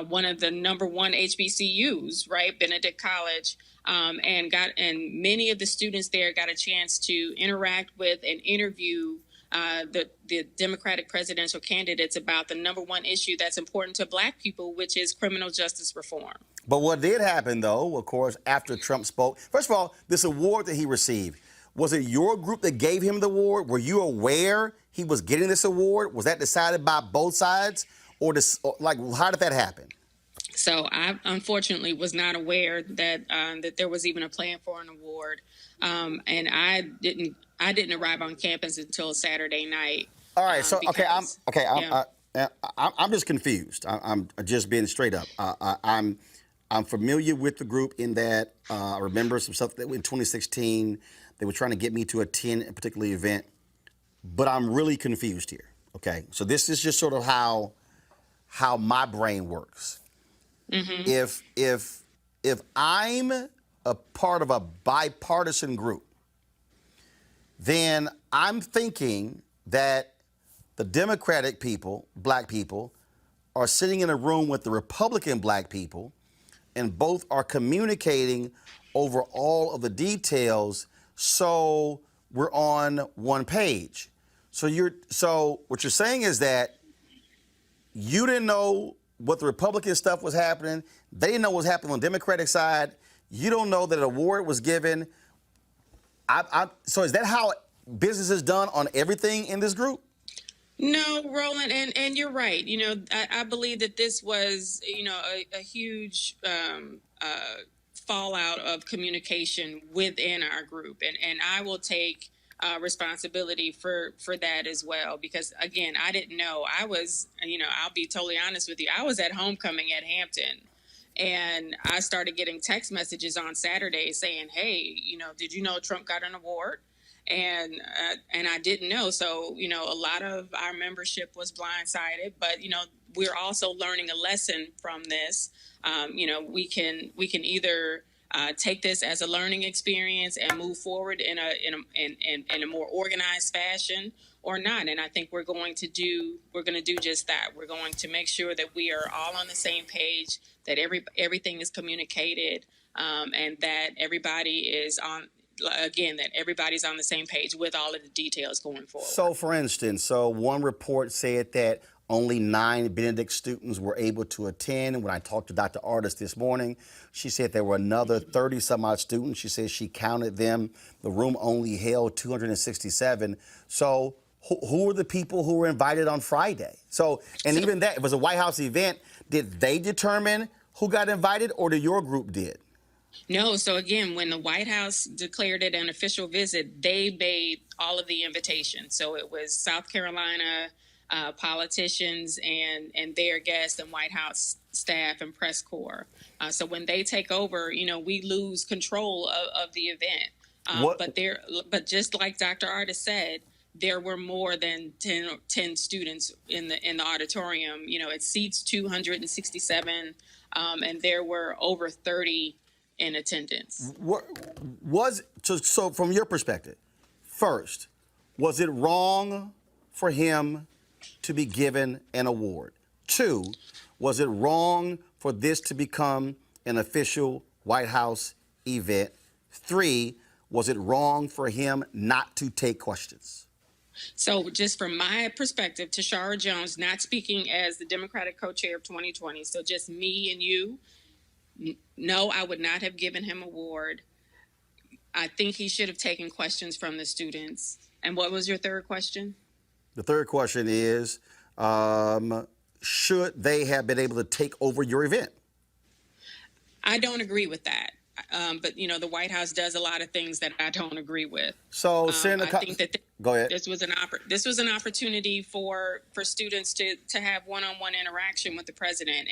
one of the #1 HBCUs, right, Benedict College, and many of the students there got a chance to interact with and interview the Democratic presidential candidates about the #1 issue that's important to Black people, which is criminal justice reform. But what did happen, though, of course, after Trump spoke, first of all, this award that he received, was it your group that gave him the award? Were you aware he was getting this award? Was that decided by both sides? Or how did that happen? So I unfortunately was not aware that there was even a plan for an award, and I didn't arrive on campus until Saturday night. All right, I'm just confused. I'm just being straight up. I'm familiar with the group in that I remember some stuff that in 2016 they were trying to get me to attend a particular event, but I'm really confused here. Okay, so this is just sort of how my brain works. Mm-hmm. If I'm a part of a bipartisan group, then I'm thinking that the Democratic people, Black people, are sitting in a room with the Republican Black people, and both are communicating over all of the details, so we're on one page. So what you're saying is that you didn't know what the Republican stuff was happening. They didn't know what was happening on the Democratic side. You don't know that an award was given. So is that how business is done on everything in this group? No, Roland, and you're right. I believe that this was, a huge fallout of communication within our group, and I will take responsibility for that as well, because again, I didn't know. I was, I'll be totally honest with you. I was at homecoming at Hampton, and I started getting text messages on Saturday saying, "Hey, did you know Trump got an award?" And I didn't know. So, a lot of our membership was blindsided, but, we're also learning a lesson from this. We can either take this as a learning experience and move forward in a more organized fashion, or not. And I think we're going to do just that. We're going to make sure that we are all on the same page, that everything is communicated, and that everybody is that everybody's on the same page with all of the details going forward. So, for instance, one report said that only 9 Benedict students were able to attend. When I talked to Dr. Artis this morning, she said there were another 30-some-odd students. She said she counted them. The room only held 267. So who were the people who were invited on Friday? Even that, it was a White House event. Did they determine who got invited, or your group did? No, so again, when the White House declared it an official visit, they made all of the invitations. So it was South Carolina politicians and their guests and White House staff and press corps. So when they take over, we lose control of the event. What? But just like Dr. Artis said, there were more than 10 students in the auditorium. It seats 267, and there were over 30 in attendance. So from your perspective, first, was it wrong for him to be given an award? Two, was it wrong for this to become an official White House event? Three, was it wrong for him not to take questions? So just from my perspective, Tashara Jones, not speaking as the Democratic co-chair of 2020, so just me and you, no, I would not have given him an award. I think he should have taken questions from the students. And what was your third question? The third question is, should they have been able to take over your event? I don't agree with that. But the White House does a lot of things that I don't agree with. So, I think that go ahead. This was an opportunity for students to have one-on-one interaction with the president,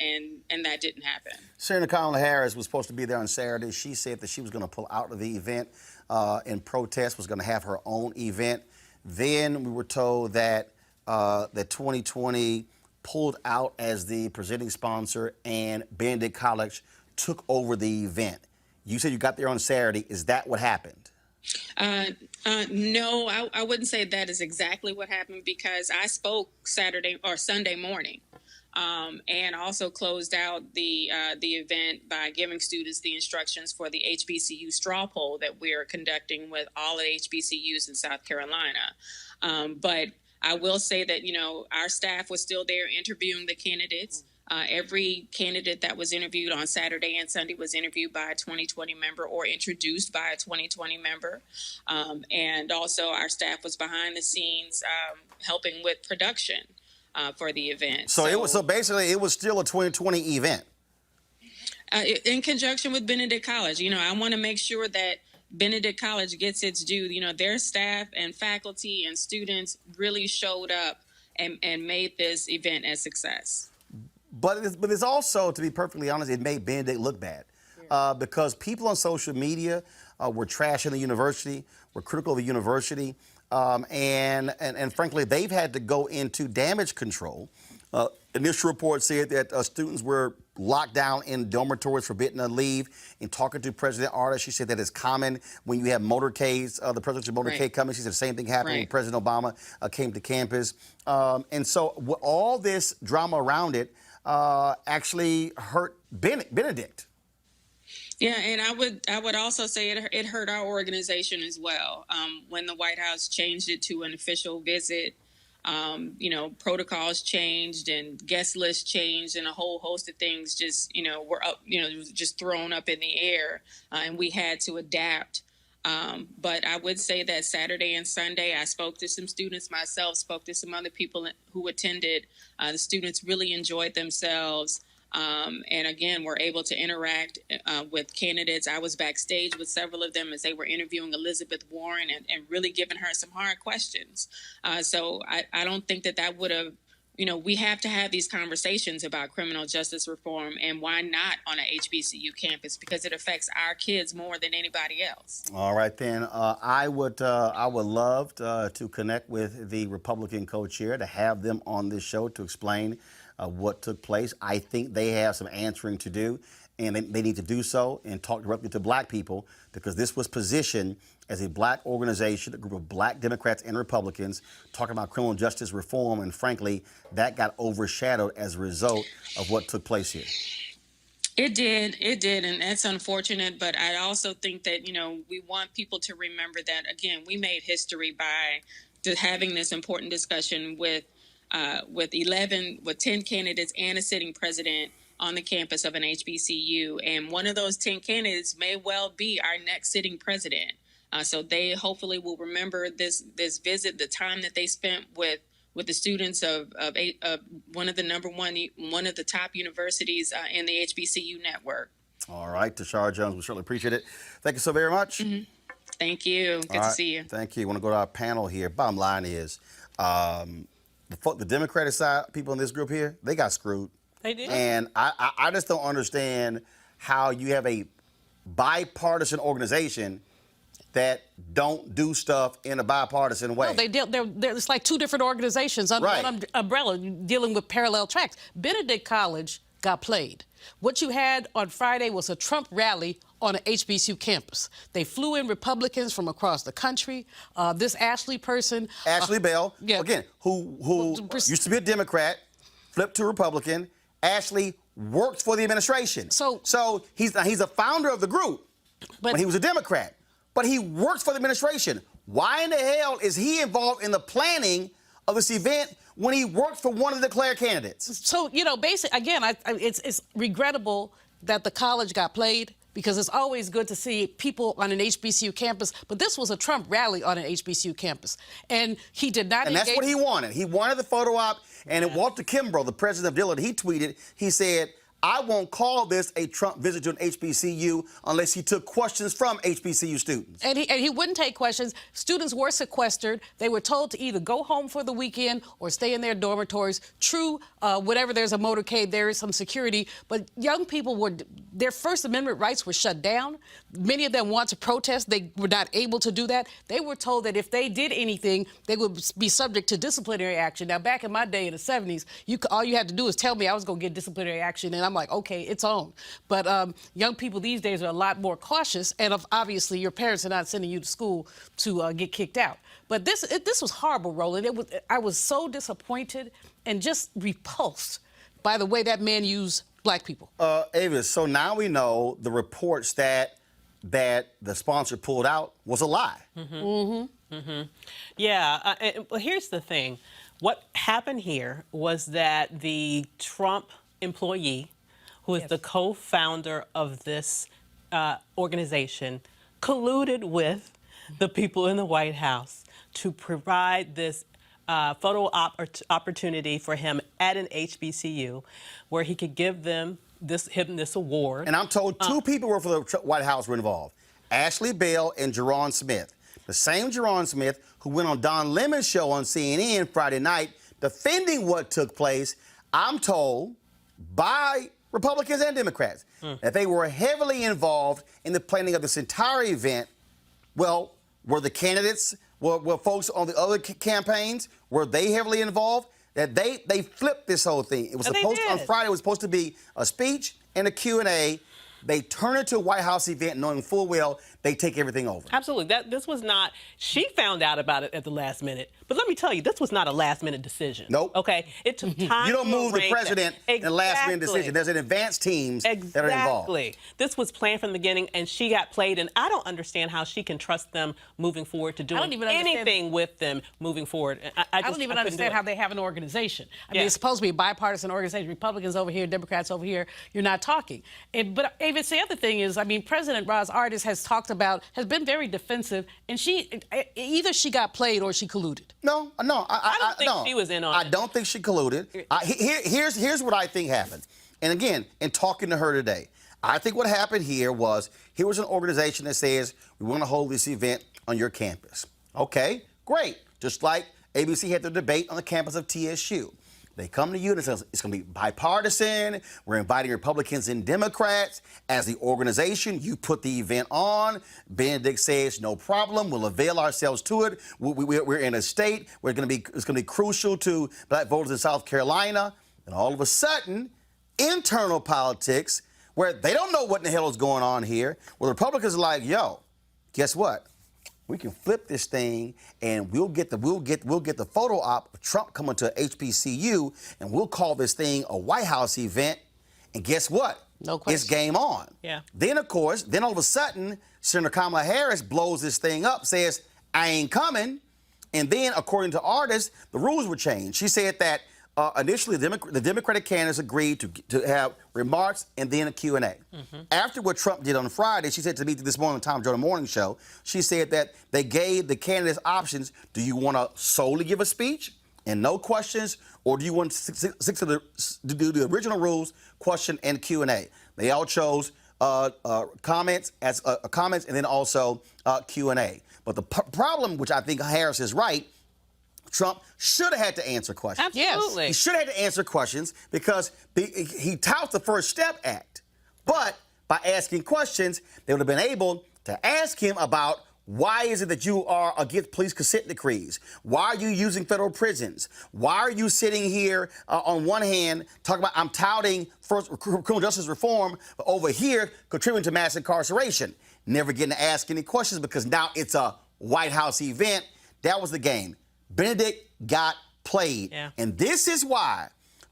and that didn't happen. Senator Kamala Harris was supposed to be there on Saturday. She said that she was going to pull out of the event in protest, was going to have her own event. Then we were told that that 2020 pulled out as the presenting sponsor, and Benedict College took over the event. You said you got there on Saturday. Is that what happened? No, I wouldn't say that is exactly what happened, because I spoke Saturday or Sunday morning, and also closed out the event by giving students the instructions for the HBCU straw poll that we're conducting with all the HBCUs in South Carolina. But I will say that our staff was still there interviewing the candidates. Every candidate that was interviewed on Saturday and Sunday was interviewed by a 2020 member or introduced by a 2020 member. And also our staff was behind the scenes helping with production for the event. So basically it was still a 2020 event. In conjunction with Benedict College. I want to make sure that Benedict College gets its due. Their staff and faculty and students really showed up and made this event a success. But it's also, to be perfectly honest, it made Benedict look bad because people on social media were trashing the university, were critical of the university, and frankly, they've had to go into damage control. Initial report said that students were locked down in dormitories, forbidden to leave. In talking to President Artis, she said that it's common when you have motorcades, the presidential motorcade coming. She said the same thing happened when President Obama came to campus. And so all this drama around it actually hurt Benedict. Yeah, and I would also say it hurt our organization as well. When the White House changed it to an official visit, protocols changed and guest lists changed, and a whole host of things just were up, just thrown up in the air, and we had to adapt. But I would say that Saturday and Sunday, I spoke to some students myself, spoke to some other people who attended. The students really enjoyed themselves. And again, were able to interact with candidates. I was backstage with several of them as they were interviewing Elizabeth Warren and really giving her some hard questions. So I don't think that would have, we have to have these conversations about criminal justice reform, and why not on a HBCU campus, because it affects our kids more than anybody else. All right, then. I would love to connect with the Republican co-chair, to have them on this show to explain what took place. I think they have some answering to do, and they need to do so and talk directly to black people, because this was positioned as a black organization, a group of black Democrats and Republicans talking about criminal justice reform, and frankly, that got overshadowed as a result of what took place here. It did, and that's unfortunate, but I also think that, we want people to remember that, again, we made history by having this important discussion with 10 candidates and a sitting president on the campus of an HBCU. And one of those 10 candidates may well be our next sitting president. So they hopefully will remember this visit, the time that they spent with the students of one of the top universities in the HBCU network. All right, Tashara Jones, we certainly appreciate it. Thank you so very much. Thank you. Good to see you. Thank you. I want to go to our panel here. Bottom line is, the Democratic side, people in this group here, they got screwed. They did. And I just don't understand how you have a bipartisan organization that don't do stuff in a bipartisan way. No, it's like two different organizations under one umbrella dealing with parallel tracks. Benedict College got played. What you had on Friday was a Trump rally on an HBCU campus. They flew in Republicans from across the country. This Ashley person, Ashley Bell, yeah. again, who used to be a Democrat, flipped to Republican. Ashley worked for the administration. So he's a founder of the group, but he was a Democrat. But he works for the administration. Why in the hell is he involved in the planning of this event when he worked for one of the declared candidates? So, basically, again, it's regrettable that the college got played, because it's always good to see people on an HBCU campus. But this was a Trump rally on an HBCU campus. And he did not And that's what he wanted. He wanted the photo op. And Walter Kimbrough, the president of Dillard, he tweeted, he said, I won't call this a Trump visit to an HBCU unless he took questions from HBCU students. And he wouldn't take questions. Students were sequestered. They were told to either go home for the weekend or stay in their dormitories. True, whatever, there's a motorcade, there is some security. But young people their First Amendment rights were shut down. Many of them want to protest. They were not able to do that. They were told that if they did anything, they would be subject to disciplinary action. Now, back in my day in the 70s, all you had to do was tell me I was going to get disciplinary action, and I'm like, okay, it's on. But young people these days are a lot more cautious, and obviously your parents are not sending you to school to get kicked out. But this was horrible, Roland. I was so disappointed and just repulsed by the way that man used black people. Avis, so now we know the reports that the sponsor pulled out was a lie. Yeah, well, here's the thing. What happened here was that the Trump employee, who is the co-founder of this organization, colluded with the people in the White House to provide this photo opportunity for him at an HBCU where he could give them this award. And I'm told two people were for the White House were involved. Ashley Bell and Jerron Smith. The same Jerron Smith who went on Don Lemon's show on CNN Friday night defending what took place, I'm told, by Republicans and Democrats, that they were heavily involved in the planning of this entire event. Well, were the candidates, were folks on the other campaigns, were they heavily involved? That they flipped this whole thing. It was supposed on Friday. It was supposed to be a speech and a Q&A. They turn it to a White House event knowing full well they take everything over. Absolutely. This was not, she found out about it at the last minute. But let me tell you, this was not a last minute decision. Nope. Okay? It took time. You don't move the president in a last minute decision. There's an advanced teams that are involved. Exactly. This was planned from the beginning, and she got played, and I don't understand how she can trust them moving forward to do anything with them moving forward. I don't even understand how they have an organization. I mean, it's supposed to be a bipartisan organization. Republicans over here, Democrats over here. You're not talking. But Avis, the other thing is, I mean, President Roz Artis has been very defensive, and either she got played or she colluded. No, I don't think she was in on it. I don't think she colluded. Here's what I think happened. And again, in talking to her today, I think what happened here was an organization that says, we want to hold this event on your campus. Okay, great. Just like ABC had the debate on the campus of TSU. They come to you and say, it's going to be bipartisan. We're inviting Republicans and Democrats. As the organization, you put the event on. Benedict says, no problem. We'll avail ourselves to it. We're in a state where it's going to be crucial to black voters in South Carolina. And all of a sudden, internal politics, where they don't know what in the hell is going on here, where the Republicans are like, yo, guess what? We can flip this thing, and we'll get the photo op of Trump coming to HBCU, and we'll call this thing a White House event. And guess what? No question. It's game on. Yeah. Then, of course, all of a sudden, Senator Kamala Harris blows this thing up, says, I ain't coming. And then, according to Artis, the rules were changed. She said that initially the Democratic candidates agreed to have remarks and then a Q&A. After what Trump did on Friday, she said to me this morning on the Tom Jordan Morning Show, she said that they gave the candidates options. Do you want to solely give a speech and no questions, or do you want to stick to do the original rules, question and Q&A? They all chose comments, and then also Q&A. But the problem, which I think Harris is right, Trump should have had to answer questions. Absolutely. He should have had to answer questions because he touts the First Step Act. But by asking questions, they would have been able to ask him about why is it that you are against police consent decrees? Why are you using federal prisons? Why are you sitting here on one hand talking about I'm touting first criminal justice reform, but over here contributing to mass incarceration? Never getting to ask any questions because now it's a White House event. That was the game. Benedict got played. Yeah. And this is why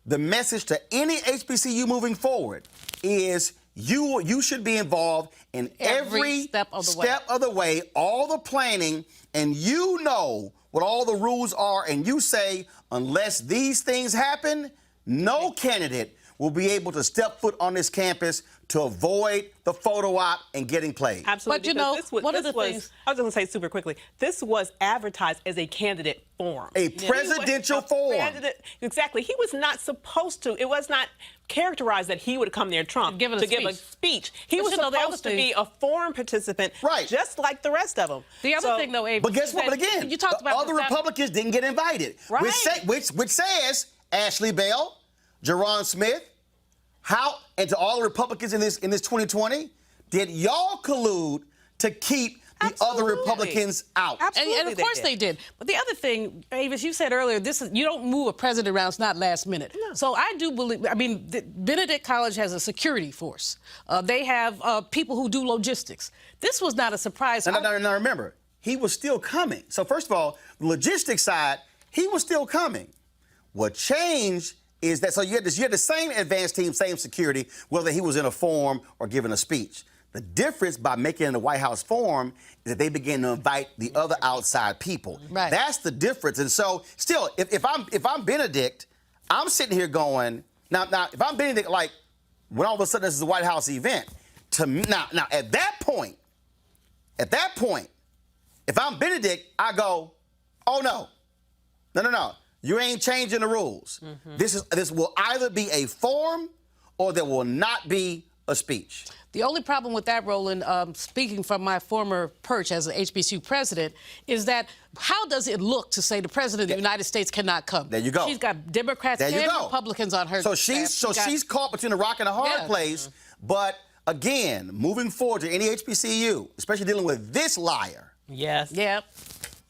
the message to any HBCU moving forward is you should be involved in every step of the way, all the planning, and you know what all the rules are, and you say, unless these things happen, no candidate will be able to step foot on this campus to avoid the photo op and getting played. Absolutely. But you know, one of the things I was going to say super quickly, this was advertised as a candidate forum. A presidential forum. Exactly. He was not supposed to. It was not characterized that he would come near Trump give a speech. He was supposed to be a forum participant, right, just like the rest of them. The other thing, though, Abe, but guess what? But again, you talked about other Republicans didn't get invited, right? Which says Ashley Bell, Jerron Smith, and to all the Republicans in this 2020, did y'all collude to keep the other Republicans out? Absolutely, and of course they did. But the other thing, Avis, you said earlier, you don't move a president around. It's not last minute. No. So I do believe. I mean, Benedict College has a security force. They have people who do logistics. This was not a surprise. Now remember, he was still coming. So first of all, the logistics side, he was still coming. What changed is that you had the same advanced team, same security, whether he was in a forum or giving a speech. The difference by making it in the White House forum is that they began to invite the other outside people. Right. That's the difference. And so, still, if I'm Benedict, I'm sitting here going, now if I'm Benedict, like when all of a sudden this is a White House event, now at that point, if I'm Benedict, I go, oh no. You ain't changing the rules. Mm-hmm. This will either be a forum or there will not be a speech. The only problem with that, Roland, speaking from my former perch as an HBCU president, is that how does it look to say the president of the United States cannot come? There you go. She's got Democrats and Republicans on her. So she's caught between a rock and a hard place. Mm-hmm. But again, moving forward to any HBCU, especially dealing with this liar. Yes. Yep.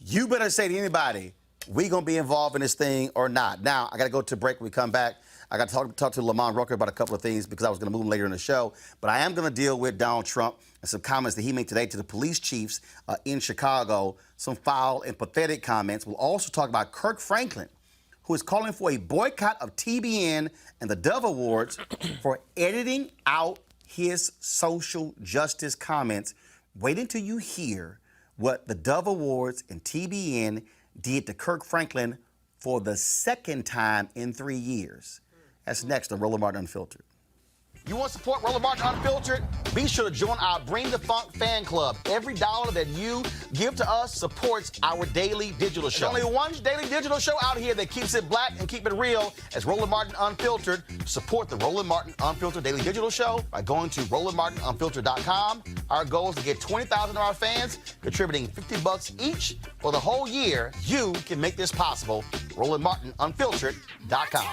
You better say to anybody, we gonna be involved in this thing or not. Now, I gotta go to a break when we come back. I got to talk to Lamont Rucker about a couple of things because I was going to move him later in the show. But I am going to deal with Donald Trump and some comments that he made today to the police chiefs in Chicago, some foul and pathetic comments. We'll also talk about Kirk Franklin, who is calling for a boycott of TBN and the Dove Awards for editing out his social justice comments. Wait until you hear what the Dove Awards and TBN did to Kirk Franklin for the second time in 3 years. That's next on Roland Martin Unfiltered. You want to support Roland Martin Unfiltered? Be sure to join our Bring the Funk fan club. Every dollar that you give to us supports our daily digital show. There's only one daily digital show out here that keeps it black and keep it real as Roland Martin Unfiltered. Support the Roland Martin Unfiltered daily digital show by going to RolandMartinUnfiltered.com. Our goal is to get 20,000 of our fans contributing $50 each for the whole year. You can make this possible. RolandMartinUnfiltered.com.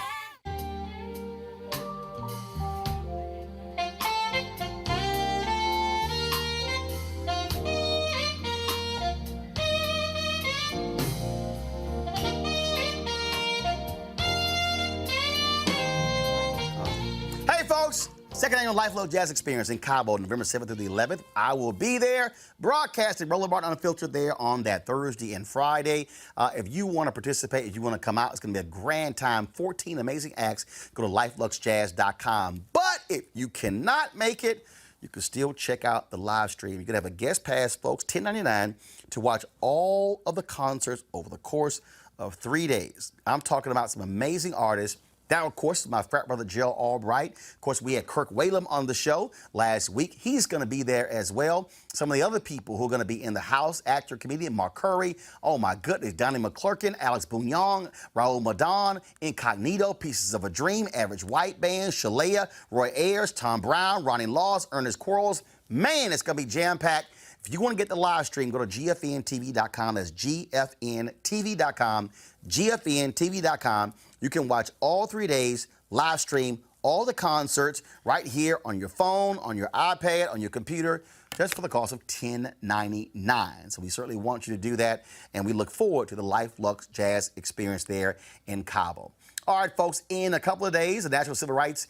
Folks, second annual Life Low Jazz Experience in Cabo, November 7th through the 11th. I will be there, broadcasting Roland Martin Unfiltered there on that Thursday and Friday. If you want to participate, if you want to come out, it's going to be a grand time. 14 amazing acts. Go to lifeluxjazz.com. But if you cannot make it, you can still check out the live stream. You can have a guest pass, folks, $10.99 to watch all of the concerts over the course of 3 days. I'm talking about some amazing artists That, of course, is my frat brother, Gerald Albright. Of course, we had Kirk Whalum on the show last week. He's going to be there as well. Some of the other people who are going to be in the house, actor, comedian Mark Curry, oh my goodness, Donnie McClurkin, Alex Bouillon, Raul Madon, Incognito, Pieces of a Dream, Average White Band, Shalea, Roy Ayers, Tom Brown, Ronnie Laws, Ernest Quarles. Man, it's going to be jam-packed. If you want to get the live stream, go to gfntv.com. That's gfntv.com, gfntv.com. You can watch all 3 days, live stream, all the concerts right here on your phone, on your iPad, on your computer, just for the cost of $10.99. So we certainly want you to do that, and we look forward to the Life Lux Jazz experience there in Cabo. All right, folks, in a couple of days, the National Civil Rights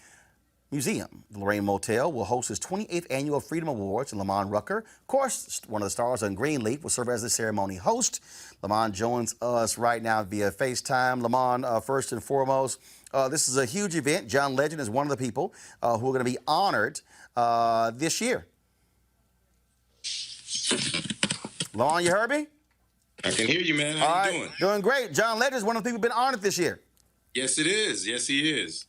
Museum, the Lorraine Motel, will host its 28th Annual Freedom Awards, and Lamont Rucker, of course, one of the stars on Greenleaf, will serve as the ceremony host. Lamont joins us right now via FaceTime. Lamont, first and foremost, this is a huge event. John Legend is one of the people who are going to be honored this year. Lamont, you heard me? I can hear you, man. How you doing? Doing great. John Legend is one of the people who've been honored this year. Yes, it is. Yes, he is.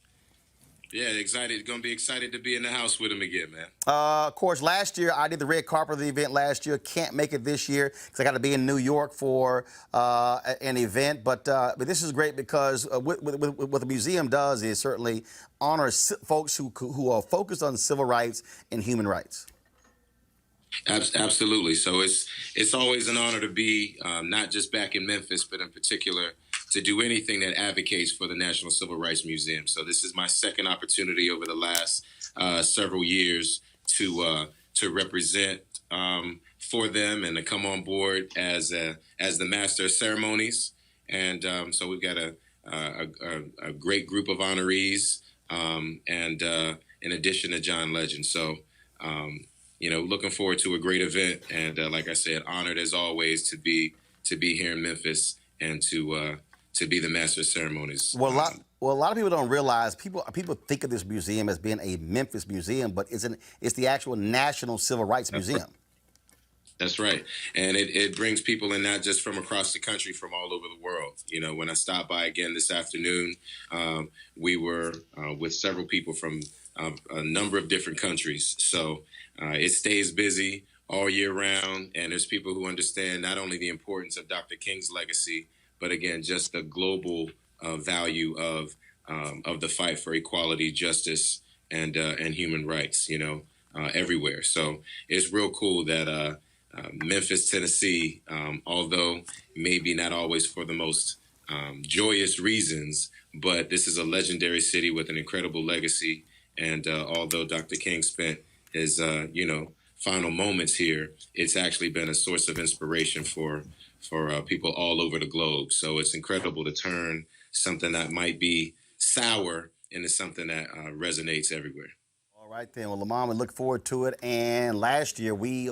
Yeah, excited. Going to be excited to be in the house with him again, man. Of course, last year, I did the red carpet of the event last year. Can't make it this year because I got to be in New York for an event. But this is great because what the museum does is certainly honor folks who are focused on civil rights and human rights. Absolutely. So it's always an honor to be not just back in Memphis, but in particular to do anything that advocates for the National Civil Rights Museum. So this is my second opportunity over the last several years to represent for them and to come on board as the master of ceremonies. And so we've got a great group of honorees, and in addition to John Legend. So looking forward to a great event, and like I said, honored as always to be here in Memphis and to be the master of ceremonies. Well, a lot of people don't realize people think of this museum as being a Memphis museum, but it's the actual National Civil Rights Museum. That's right, and it brings people in not just from across the country, from all over the world. When I stopped by again this afternoon, we were with several people from a number of different countries. So it stays busy all year round, and there's people who understand not only the importance of Dr. King's legacy, but again, just the global value of the fight for equality, justice, and human rights, everywhere. So it's real cool that Memphis, Tennessee, although maybe not always for the most joyous reasons, but this is a legendary city with an incredible legacy. And although Dr. King spent his, final moments here, it's actually been a source of inspiration for people all over the globe. So it's incredible to turn something that might be sour into something that resonates everywhere. All right, then. Well, Lamont, we look forward to it. And last year, we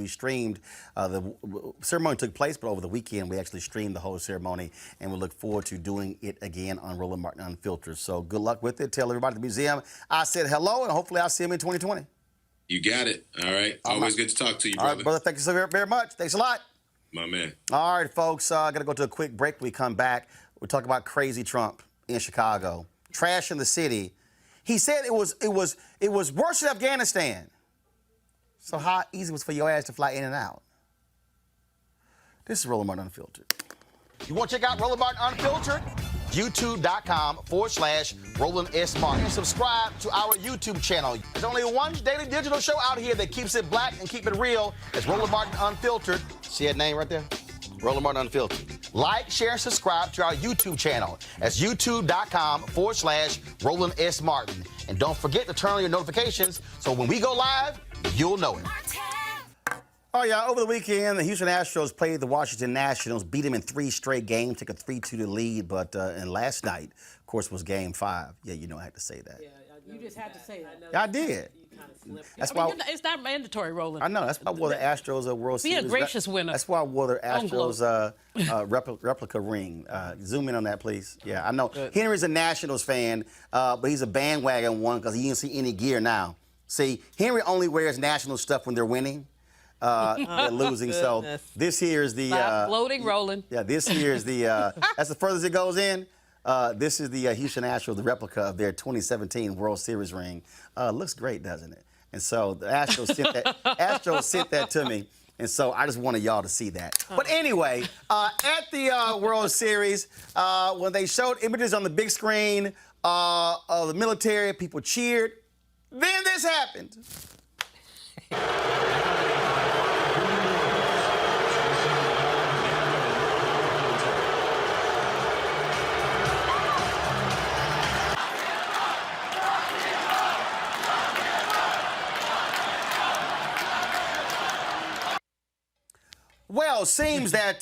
streamed, the ceremony took place, but over the weekend, we actually streamed the whole ceremony, and we look forward to doing it again on Roland Martin Unfiltered. So good luck with it. Tell everybody at the museum I said hello, and hopefully I'll see them in 2020. You got it. All right. Always good to talk to you, brother. All right, brother. Thank you so very, very much. Thanks a lot. My man. All right, folks. Got to go to a quick break. When we come back, we'll talk about crazy Trump in Chicago, trash in the city. He said it was worse than Afghanistan. So how easy was it for your ass to fly in and out? This is Roland Martin Unfiltered. You want to check out Roland Martin Unfiltered? YouTube.com/Roland S. Martin. And subscribe to our YouTube channel. There's only one daily digital show out here that keeps it black and keep it real. It's Roland Martin Unfiltered. See that name right there? Roland Martin Unfiltered. Like, share, and subscribe to our YouTube channel. That's youtube.com/Roland S. Martin. And don't forget to turn on your notifications so when we go live, you'll know it. Oh, yeah, over the weekend, the Houston Astros played the Washington Nationals, beat them in 3 straight games, took a 3-2 lead, but and last night, of course, was Game 5. Yeah, I had to say that. Yeah, you just had to say that. I did. That's why it's not mandatory, Roland. I know. That's why I wore the Astros World Series. Be a gracious winner. That's why I wore the Astros replica ring. Zoom in on that, please. Yeah, I know. Good. Henry's a Nationals fan, but he's a bandwagon one because he didn't see any gear now. See, Henry only wears National stuff when they're winning. They're losing. So this here is the floating, Roland. Yeah, this here is the that's the furthest it goes in. This is the Houston Astros, the replica of their 2017 World Series ring. Looks great, doesn't it? And so the Astros sent that to me. And so I just wanted y'all to see that. But anyway, at the World Series, when they showed images on the big screen of the military, people cheered. Then this happened. Well, seems that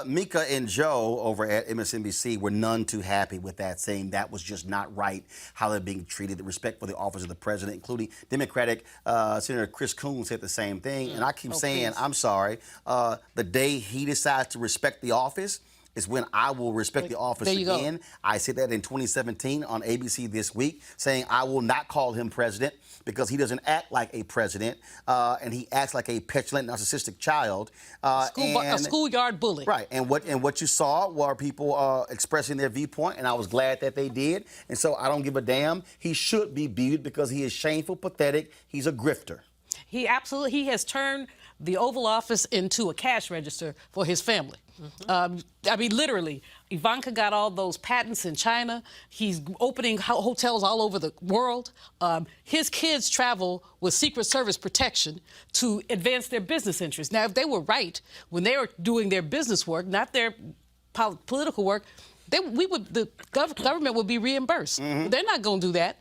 Mika and Joe over at MSNBC were none too happy with that, saying that was just not right, how they're being treated, the respect for the office of the president, including Democratic Senator Chris Coons said the same thing. And I keep saying, I'm sorry, the day he decides to respect the office is when I will respect the office again. I said that in 2017 on ABC This Week, saying I will not call him president because he doesn't act like a president, and he acts like a petulant, narcissistic child. A schoolyard bully. Right, and what you saw were people expressing their viewpoint, and I was glad that they did. And so I don't give a damn. He should be viewed because he is shameful, pathetic. He's a grifter. He has turned the Oval Office into a cash register for his family. I mean, literally, Ivanka got all those patents in China. He's opening hotels all over the world. His kids travel with Secret Service protection to advance their business interests. Now, if they were right when they were doing their business work, not their political work, the government would be reimbursed. They're not going to do that.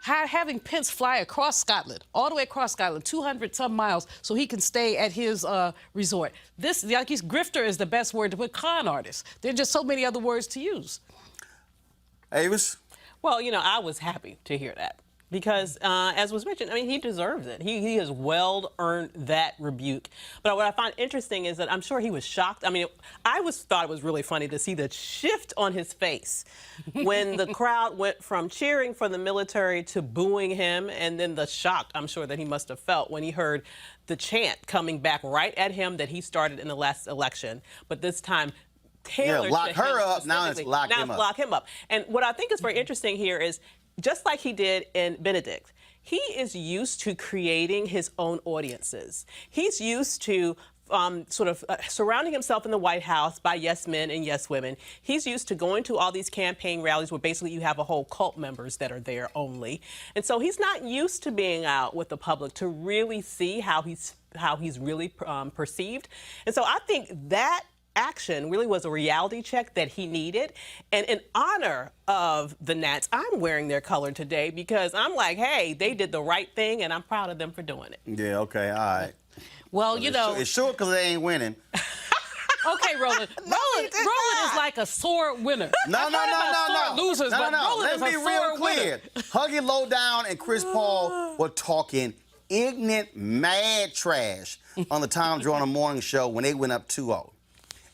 Having Pence fly across Scotland, all the way across Scotland, 200-some miles, so he can stay at his resort. Grifter is the best word to put. Con artist. There are just so many other words to use. Avis? Well, I was happy to hear that. Because, as was mentioned, I mean, he deserves it. He has well earned that rebuke. But what I find interesting is that I'm sure he was shocked. I mean, thought it was really funny to see the shift on his face when the crowd went from cheering for the military to booing him, and then the shock, I'm sure, that he must have felt when he heard the chant coming back right at him that he started in the last election. But this time, tailored lock to her him up, now it's lock him up. Lock him up. And what I think is very interesting here is, just like he did in Benedict, he is used to creating his own audiences. He's used to surrounding himself in the White House by yes men and yes women. He's used to going to all these campaign rallies where basically you have a whole cult members that are there only. And so he's not used to being out with the public to really see how he's really perceived. And so I think that action really was a reality check that he needed. And in honor of the Nats, I'm wearing their color today because I'm like, hey, they did the right thing, and I'm proud of them for doing it. Yeah, okay, all right. Well, It's short because they ain't winning. Okay, Roland. Roland is like a sore winner. No. Losers, but Roland is a sore winner. Let's be real clear. Huggy Lowdown and Chris Paul were talking ignorant, mad trash on the Tom Jordan Morning Show when they went up 2-0.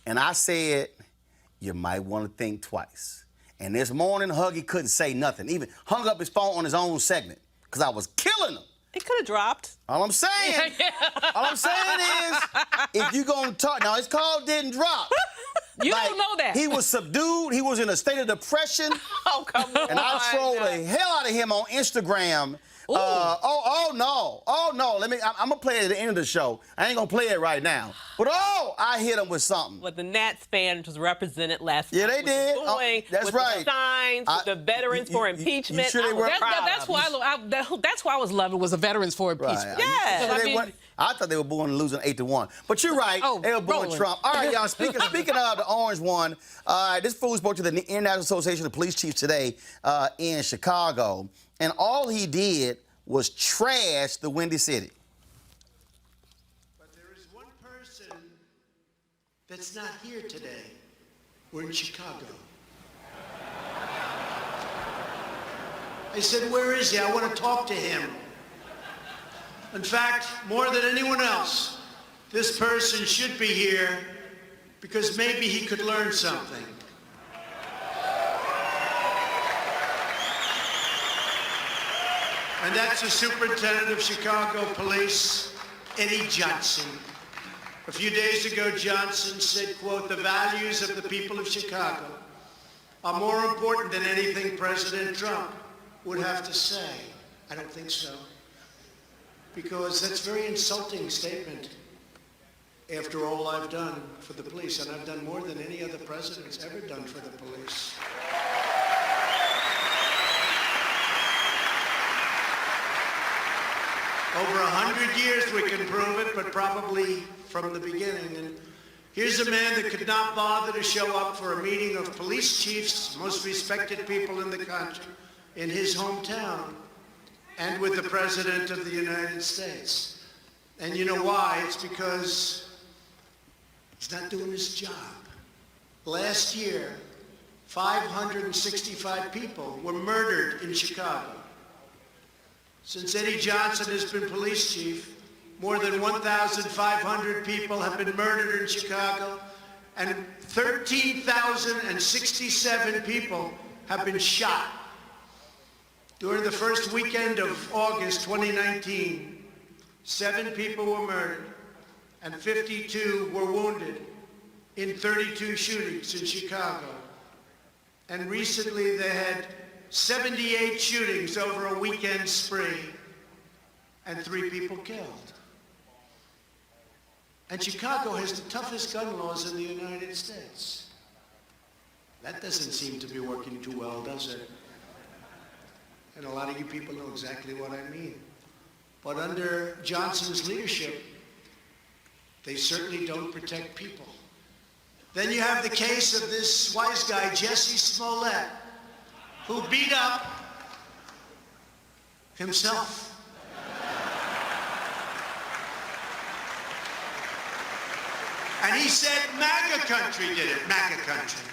And I said, you might want to think twice. And this morning, Huggy couldn't say nothing. Even hung up his phone on his own segment because I was killing him. It could have dropped. All I'm saying is, if you're going to talk, now his call didn't drop. You don't know that. He was subdued. He was in a state of depression. Oh, come on. And I trolled the hell out of him on Instagram. No. I'm gonna play it at the end of the show. I ain't gonna play it right now. But I hit him with something. What the Nats fans was represented last night. Yeah, they did. That's with right. The signs, with the veterans for impeachment. Sure they were that's why I was loving was the veterans for impeachment. Right. Yeah. I thought they were booing losing 8-1. But you're right. They were booing Trump. All right, y'all. Speaking of the orange one, this fool spoke to the International Association of Police Chiefs today in Chicago, and all he did was trash the Windy City. But there is one person that's not here today. We're in Chicago. I said, where is he? I want to talk to him. In fact, more than anyone else, this person should be here because maybe he could learn something. And that's the Superintendent of Chicago Police, Eddie Johnson. A few days ago, Johnson said, quote, the values of the people of Chicago are more important than anything President Trump would have to say. I don't think so. Because that's a very insulting statement after all I've done for the police, and I've done more than any other president's ever done for the police. Over 100 years we can prove it, but probably from the beginning. And here's a man that could not bother to show up for a meeting of police chiefs, most respected people in the country, in his hometown, and with the President of the United States. And you know why? It's because he's not doing his job. Last year, 565 people were murdered in Chicago. Since Eddie Johnson has been police chief, more than 1,500 people have been murdered in Chicago, and 13,067 people have been shot. During the first weekend of August 2019, 7 people were murdered and 52 were wounded in 32 shootings in Chicago. And recently they had 78 shootings over a weekend spree and 3 people killed. And Chicago has the toughest gun laws in the United States. That doesn't seem to be working too well, does it? And a lot of you people know exactly what I mean. But under Johnson's leadership, they certainly don't protect people. Then you have the case of this wise guy, Jesse Smollett, who beat up himself. And he said MAGA country did it, MAGA country.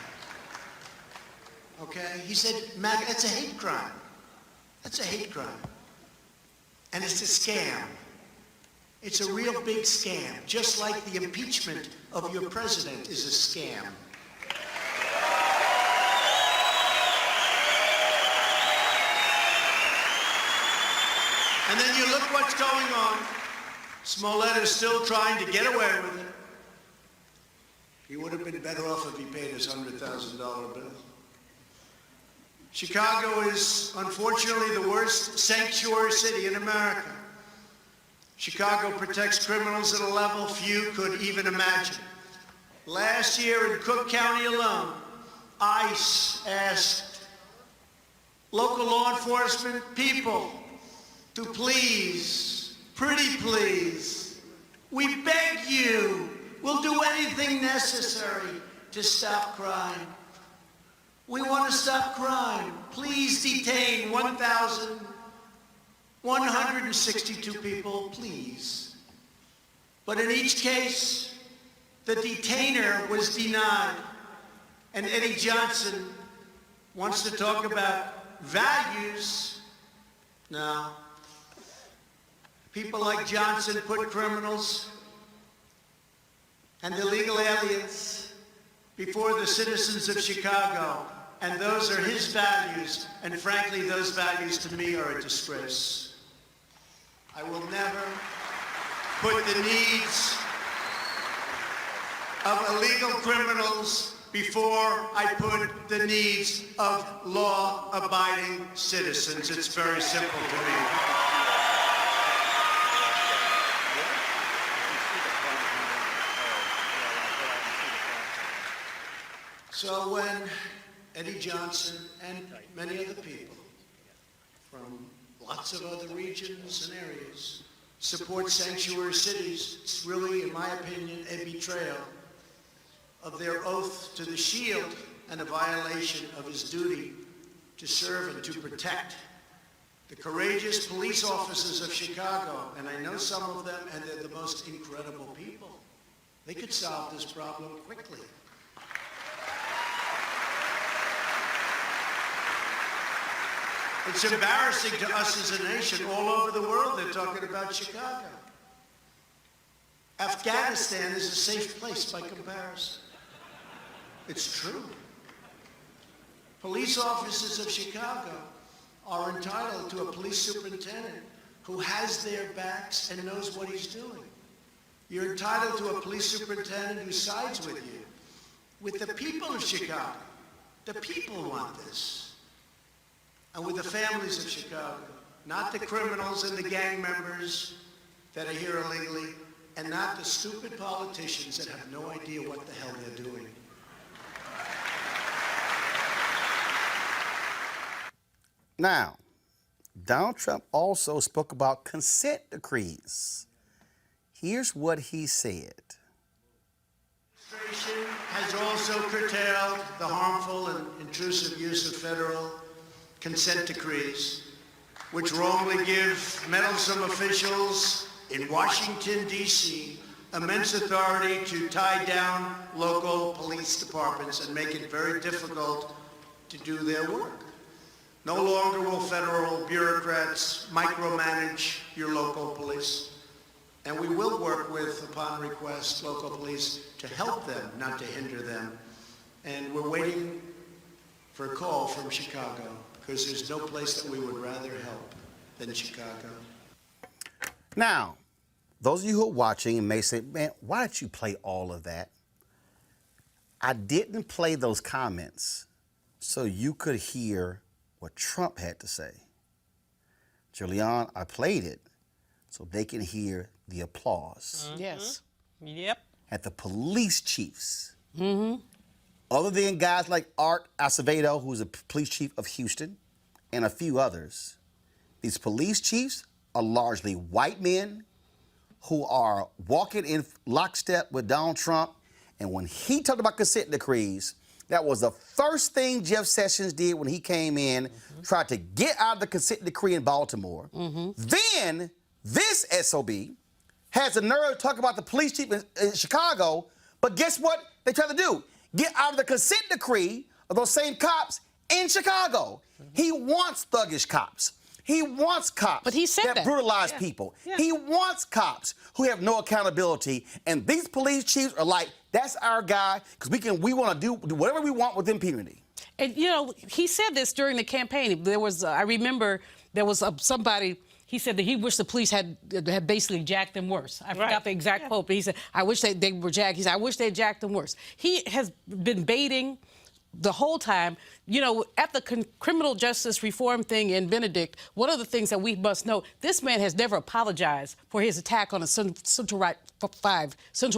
Okay? He said MAGA, that's a hate crime. That's a hate crime. And it's a scam. It's a real big scam, just like the impeachment of your president is a scam. And then you look what's going on. Smollett is still trying to get away with it. He would have been better off if he paid his $100,000 bill. Chicago is, unfortunately, the worst sanctuary city in America. Chicago protects criminals at a level few could even imagine. Last year in Cook County alone, ICE asked local law enforcement people to please, pretty please, we beg you, we'll do anything necessary to stop crime. We want to stop crime. Please detain 1,162 people, please. But in each case, the detainer was denied. And Eddie Johnson wants to talk about values. No. People like Johnson put criminals and illegal aliens before the citizens of Chicago. And those are his values. And frankly, those values to me are a disgrace. I will never put the needs of illegal criminals before I put the needs of law-abiding citizens. It's very simple to me. So when Eddie Johnson and many other people from lots of other regions and areas support sanctuary cities, it's really, in my opinion, a betrayal of their oath to the Shield and a violation of his duty to serve and to protect the courageous police officers of Chicago. And I know some of them, and they're the most incredible people. They could solve this problem quickly. It's embarrassing to us as a nation. All over the world, they're talking about Chicago. Afghanistan is a safe place by comparison. It's true. Police officers of Chicago are entitled to a police superintendent who has their backs and knows what he's doing. You're entitled to a police superintendent who sides with you, with the people of Chicago. The people want this. And with the families of Chicago, not the criminals and the gang members that are here illegally, and not the stupid politicians that have no idea what the hell they're doing. Now, Donald Trump also spoke about consent decrees. Here's what he said. The administration has also curtailed the harmful and intrusive use of federal consent decrees, which wrongly give meddlesome officials in Washington, D.C., immense authority to tie down local police departments and make it very difficult to do their work. No longer will federal bureaucrats micromanage your local police. And we will work with, upon request, local police to help them, not to hinder them. And we're waiting for a call from Chicago, because there's no place that we would rather help than Chicago. Now, those of you who are watching may say, man, why did you play all of that? I didn't play those comments so you could hear what Trump had to say. Julian, I played it so they can hear the applause. Yes. Yep. At the police chiefs. Other than guys like Art Acevedo, who's a police chief of Houston, and a few others, these police chiefs are largely white men who are walking in lockstep with Donald Trump. And when he talked about consent decrees, that was the first thing Jeff Sessions did when he came in, tried to get out of the consent decree in Baltimore. Then this SOB has the nerve to talk about the police chief in Chicago, but guess what they try to do? Get out of the consent decree of those same cops in Chicago. He wants thuggish cops. He wants cops But he said that. brutalize people. He wants cops who have no accountability. And these police chiefs are like, that's our guy, because we want to do whatever we want with impunity. And, you know, he said this during the campaign. There was, I remember there was somebody, he said that he wished the police had basically jacked them worse. I forgot the exact quote, but he said, I wish they were jacked. He said, I wish they had jacked them worse. He has been baiting the whole time. You know, at the criminal justice reform thing in Benedict, one of the things that we must know, this man has never apologized for his attack on a Central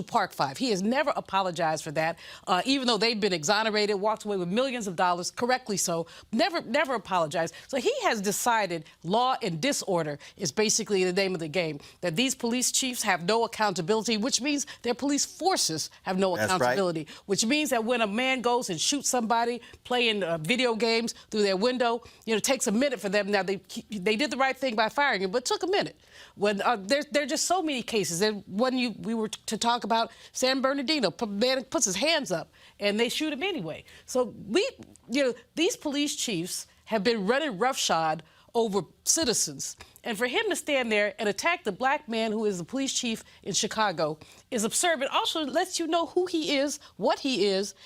Park 5. He has never apologized for that, even though they've been exonerated, walked away with millions of dollars, correctly so, never apologized. So he has decided law and disorder is basically the name of the game, that these police chiefs have no accountability, which means their police forces have no accountability, which means that when a man goes and shoots somebody playing video games through their window, you know, it takes a minute for them. Now, they did the right thing by firing him, but it took a minute. When there are just so many cases. And when we were to talk about San Bernardino, man puts his hands up and they shoot him anyway. So these police chiefs have been running roughshod over citizens. And for him to stand there and attack the black man who is the police chief in Chicago is absurd, but also lets you know who he is,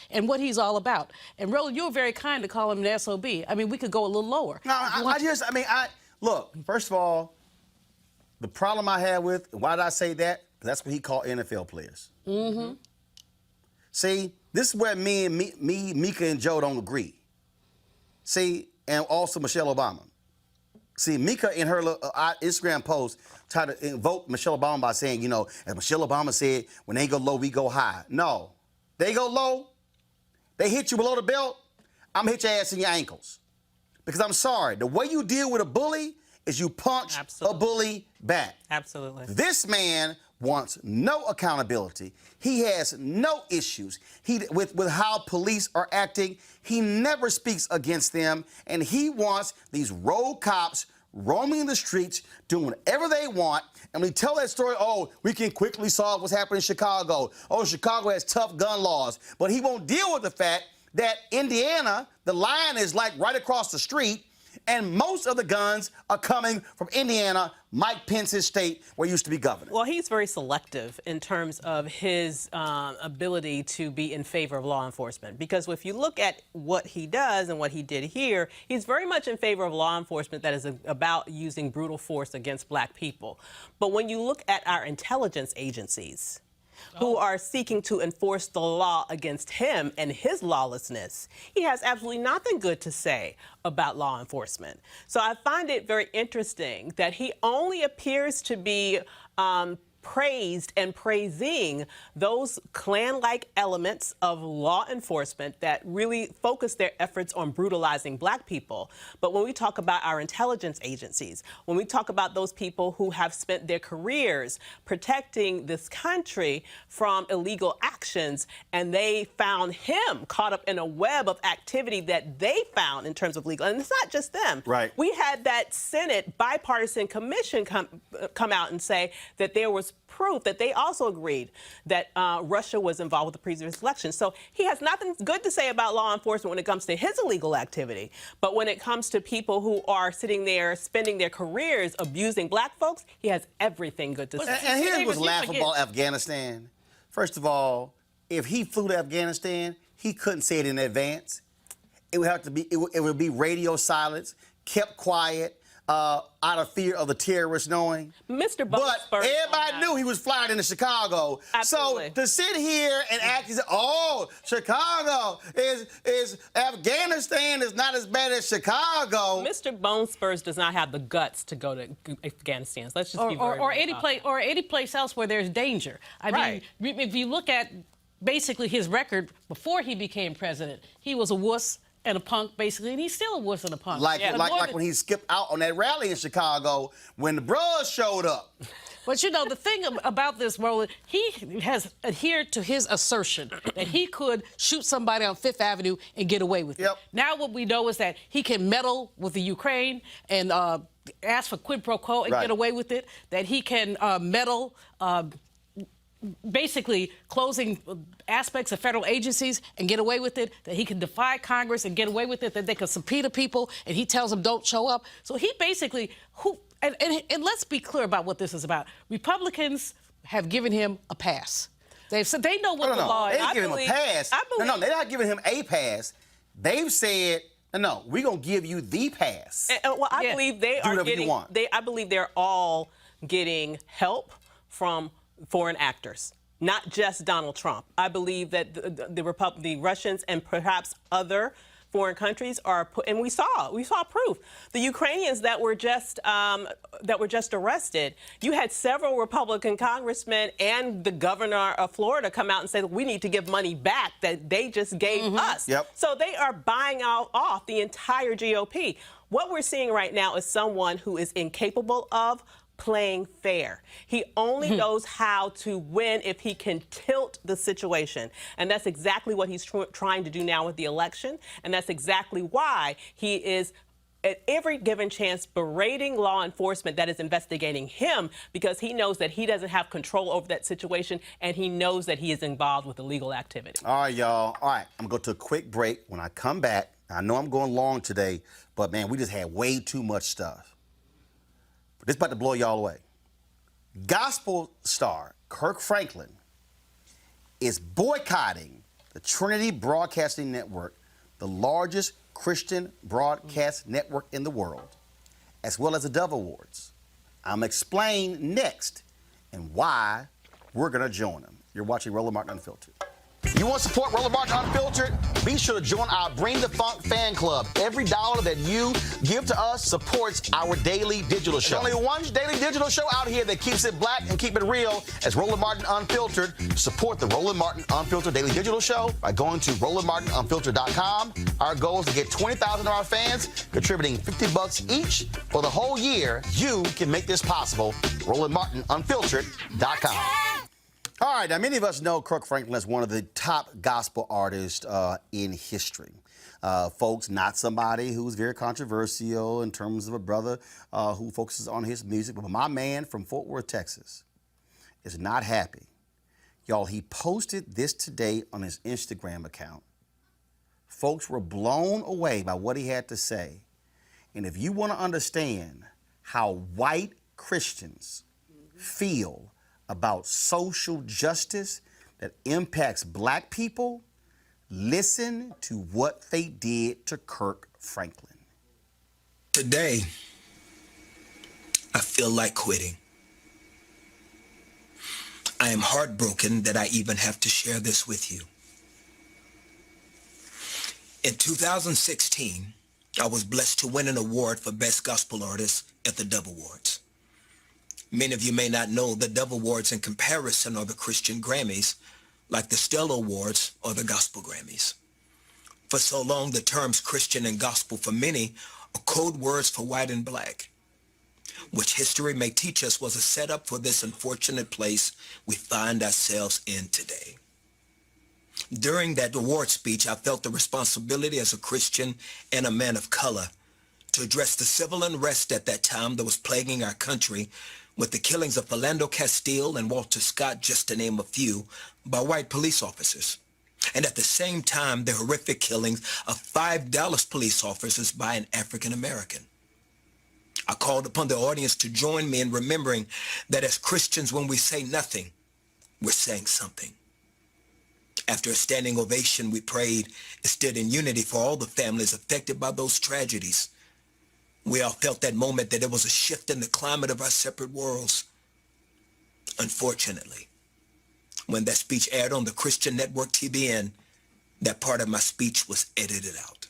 and what he's all about. And Roland, you were very kind to call him an SOB. I mean, we could go a little lower. No, look, first of all, the problem I have with, why did I say that? That's what he called NFL players. See, this is where me, Mika, and Joe don't agree. See, and also Michelle Obama. See, Mika in her Instagram post tried to invoke Michelle Obama by saying, you know, as Michelle Obama said, when they go low, we go high. No, they go low, they hit you below the belt, I'm gonna hit your ass in your ankles. Because I'm sorry, the way you deal with a bully is you punch a bully back. Absolutely. This man wants no accountability. He has no issues with how police are acting. He never speaks against them, and he wants these rogue cops roaming the streets, doing whatever they want. And we tell that story, oh, we can quickly solve what's happening in Chicago. Oh, Chicago has tough gun laws. But he won't deal with the fact that Indiana, the line is like right across the street, and most of the guns are coming from Indiana, Mike Pence's state, where he used to be governor. Well, he's very selective in terms of his ability to be in favor of law enforcement. Because if you look at what he does and what he did here, he's very much in favor of law enforcement that is about using brutal force against black people. But when you look at our intelligence agencies, who are seeking to enforce the law against him and his lawlessness. He has absolutely nothing good to say about law enforcement. So I find it very interesting that he only appears to be praised and praising those Klan-like elements of law enforcement that really focus their efforts on brutalizing black people. But when we talk about our intelligence agencies, when we talk about those people who have spent their careers protecting this country from illegal actions, and they found him caught up in a web of activity that they found in terms of legal, and it's not just them. Right. We had that Senate bipartisan commission come out and say that there was proof that they also agreed that Russia was involved with the previous election. So he has nothing good to say about law enforcement when it comes to his illegal activity. But when it comes to people who are sitting there spending their careers abusing black folks, he has everything good to say. And here's what's laughable about Afghanistan. First of all, if he flew to Afghanistan, he couldn't say it in advance. It would have to be, it would be radio silence, kept quiet, out of fear of the terrorists knowing. Mr. But everybody knew he was flying into Chicago. Absolutely. So to sit here and act as, oh, Chicago is Afghanistan is not as bad as Chicago. Mr. Bone Spurs does not have the guts to go to Afghanistan. So let's just be very or any place else where there's danger. I mean, if you look at basically his record before he became president, he was a wuss and a punk, basically, and he's still a wuss and a punk. Like when he skipped out on that rally in Chicago when the bros showed up. But you know, the thing about this, Roland, he has adhered to his assertion that he could shoot somebody on Fifth Avenue and get away with it. Now what we know is that he can meddle with the Ukraine and ask for quid pro quo and get away with it, that he can meddle basically closing aspects of federal agencies and get away with it, that he can defy Congress and get away with it, that they can subpoena people and he tells them don't show up. So he basically, and let's be clear about what this is about. Republicans have given him a pass. They've said they know what the law is. They give him a pass. No, they're not giving him a pass. They've said, no, we're going to give you the pass. Well, I believe they are getting, I believe they're all getting help from foreign actors, not just Donald Trump. I believe that the Russians and perhaps other foreign countries are and we saw proof. The Ukrainians that were just arrested, you had several Republican congressmen and the governor of Florida come out and say, we need to give money back that they just gave us. So they are buying off the entire GOP. What we're seeing right now is someone who is incapable of playing fair. He only knows how to win if he can tilt the situation. And that's exactly what he's trying to do now with the election. And that's exactly why he is at every given chance berating law enforcement that is investigating him, because he knows that he doesn't have control over that situation and he knows that he is involved with illegal activity. All right, y'all. All right, I'm going to go to a quick break. When I come back, I know I'm going long today, but man, we just had way too much stuff. This is about to blow y'all away. Gospel star Kirk Franklin is boycotting the Trinity Broadcasting Network, the largest Christian broadcast network in the world, as well as the Dove Awards. I'm explain next and why we're going to join them. You're watching Roland Martin Unfiltered. You want to support Roland Martin Unfiltered? Be sure to join our Bring the Funk fan club. Every dollar that you give to us supports our daily digital show. There's only one daily digital show out here that keeps it black and keep it real as Roland Martin Unfiltered. Support the Roland Martin Unfiltered daily digital show by going to RolandMartinUnfiltered.com. Our goal is to get 20,000 of our fans contributing $50 each for the whole year. You can make this possible. RolandMartinUnfiltered.com. All right, now many of us know Kirk Franklin as one of the top gospel artists in history. Folks, not somebody who's very controversial in terms of a brother who focuses on his music, but my man from Fort Worth, Texas, is not happy. Y'all, he posted this today on his Instagram account. Folks were blown away by what he had to say. And if you want to understand how white Christians feel about social justice that impacts black people, listen to what they did to Kirk Franklin. Today, I feel like quitting. I am heartbroken that I even have to share this with you. In 2016, I was blessed to win an award for Best Gospel Artist at the Dove Awards. Many of you may not know the Dove Awards in comparison are the Christian Grammys, like the Stella Awards or the Gospel Grammys. For so long, the terms Christian and gospel for many are code words for white and black, which history may teach us was a setup for this unfortunate place we find ourselves in today. During that award speech, I felt the responsibility as a Christian and a man of color to address the civil unrest at that time that was plaguing our country, with the killings of Philando Castile and Walter Scott, just to name a few, by white police officers. And at the same time, the horrific killings of 5 Dallas police officers by an African American. I called upon the audience to join me in remembering that as Christians, when we say nothing, we're saying something. After a standing ovation, we prayed and stood in unity for all the families affected by those tragedies. We all felt that moment that there was a shift in the climate of our separate worlds. Unfortunately, when that speech aired on the Christian network TBN, that part of my speech was edited out.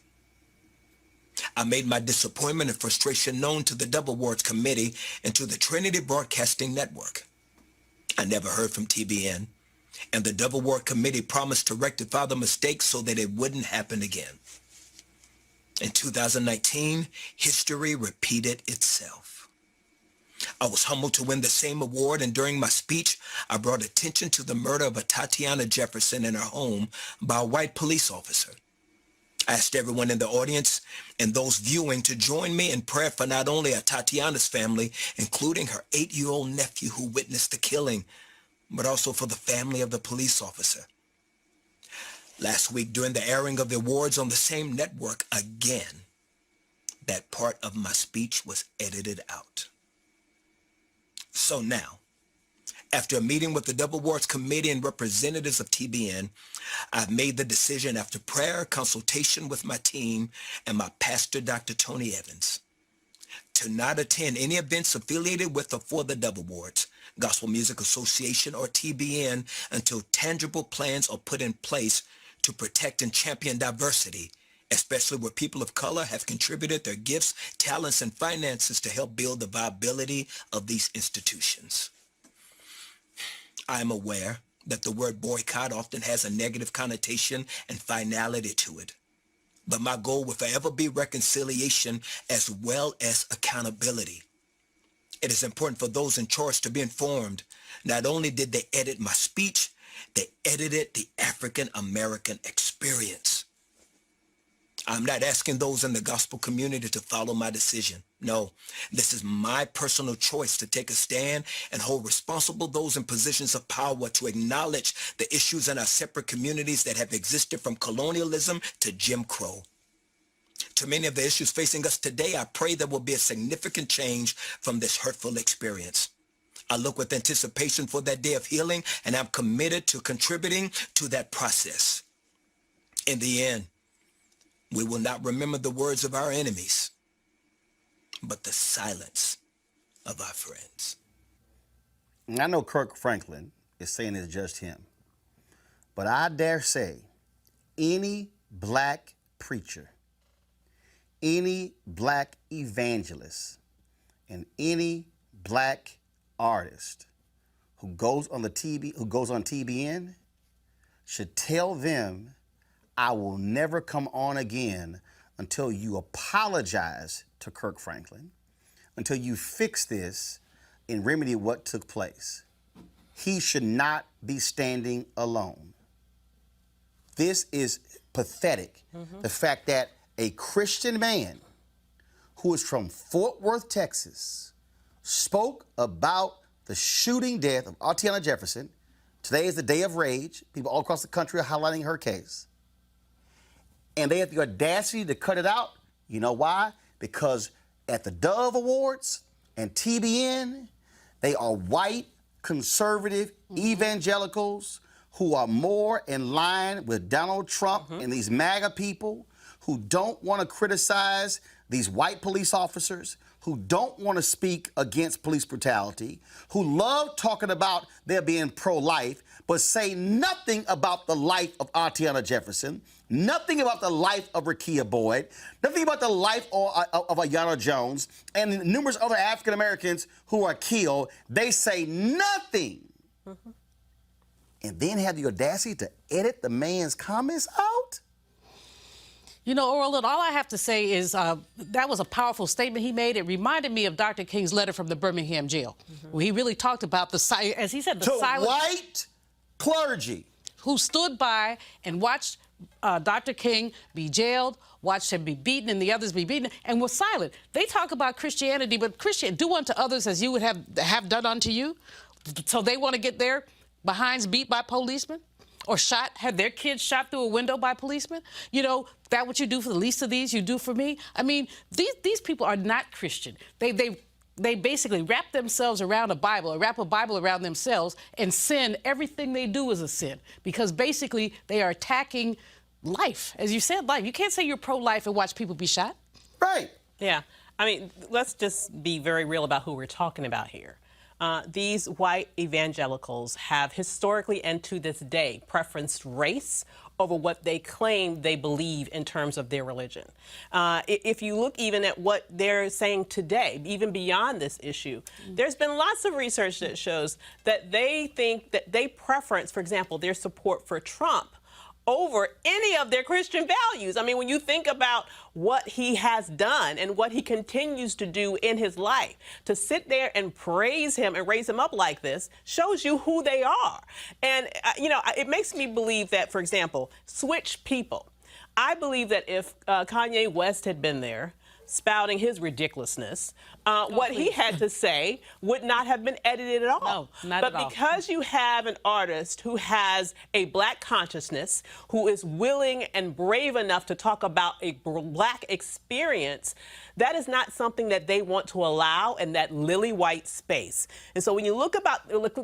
I made my disappointment and frustration known to the Dove Awards Committee and to the Trinity Broadcasting Network. I never heard from TBN, and the Dove Award Committee promised to rectify the mistake so that it wouldn't happen again. In 2019, history repeated itself. I was humbled to win the same award, and during my speech, I brought attention to the murder of a Tatiana Jefferson in her home by a white police officer. I asked everyone in the audience and those viewing to join me in prayer for not only a Tatiana's family, including her 8-year-old nephew who witnessed the killing, but also for the family of the police officer. Last week, during the airing of the awards on the same network again, that part of my speech was edited out. So now, after a meeting with the Dove Awards Committee and representatives of TBN, I've made the decision after prayer, consultation with my team, and my pastor, Dr. Tony Evans, to not attend any events affiliated with or for the Dove Awards, Gospel Music Association, or TBN until tangible plans are put in place to protect and champion diversity, especially where people of color have contributed their gifts, talents, and finances to help build the viability of these institutions. I am aware that the word boycott often has a negative connotation and finality to it, but my goal will forever be reconciliation as well as accountability. It is important for those in charge to be informed. Not only did they edit my speech, they edited the African American experience. I'm not asking those in the gospel community to follow my decision. No, this is my personal choice to take a stand and hold responsible those in positions of power to acknowledge the issues in our separate communities that have existed from colonialism to Jim Crow. To many of the issues facing us today, I pray there will be a significant change from this hurtful experience. I look with anticipation for that day of healing, and I'm committed to contributing to that process. In the end, we will not remember the words of our enemies, but the silence of our friends. And I know Kirk Franklin is saying it's just him, but I dare say any black preacher, any black evangelist, and any black artist who goes on TBN should tell them, I will never come on again until you apologize to Kirk Franklin, until you fix this and remedy what took place. He should not be standing alone. This is pathetic. The fact that a Christian man who is from Fort Worth, Texas, spoke about the shooting death of Tatiana Jefferson. Today is the day of rage. People all across the country are highlighting her case. And they have the audacity to cut it out. You know why? Because at the Dove Awards and TBN, they are white, conservative evangelicals who are more in line with Donald Trump and these MAGA people who don't want to criticize these white police officers who don't want to speak against police brutality, who love talking about their being pro-life, but say nothing about the life of Artiana Jefferson, nothing about the life of Rekia Boyd, nothing about the life of Aiyana Jones, and numerous other African Americans who are killed. They say nothing. Mm-hmm. And then have the audacity to edit the man's comments out? You know, Roland, all I have to say is that was a powerful statement he made. It reminded me of Dr. King's letter from the Birmingham jail, where he really talked about as he said, the silent white clergy who stood by and watched Dr. King be jailed, watched him be beaten, and the others be beaten, and were silent. They talk about Christianity, but do unto others as you would have done unto you. So they want to get their behinds beat by policemen? Or had their kids shot through a window by policemen? You know, that what you do for the least of these, you do for me? I mean, these people are not Christian. They basically wrap themselves around a Bible, or wrap a Bible around themselves, and sin. Everything they do is a sin, because basically they are attacking life. As you said, life. You can't say you're pro-life and watch people be shot. Right. Yeah. I mean, let's just be very real about who we're talking about here. These white evangelicals have historically and to this day preferenced race over what they claim they believe in terms of their religion. If you look even at what they're saying today, even beyond this issue, there's been lots of research that shows that they think that they preference, for example, their support for Trump over any of their Christian values. I mean, when you think about what he has done and what he continues to do in his life, to sit there and praise him and raise him up like this shows you who they are. And, you know, it makes me believe that, for example, switch people. I believe that if Kanye West had been there, spouting his ridiculousness, what he had to say would not have been edited at all. No, not at all. But because you have an artist who has a black consciousness, who is willing and brave enough to talk about a black experience, that is not something that they want to allow in that lily white space. And so when you look at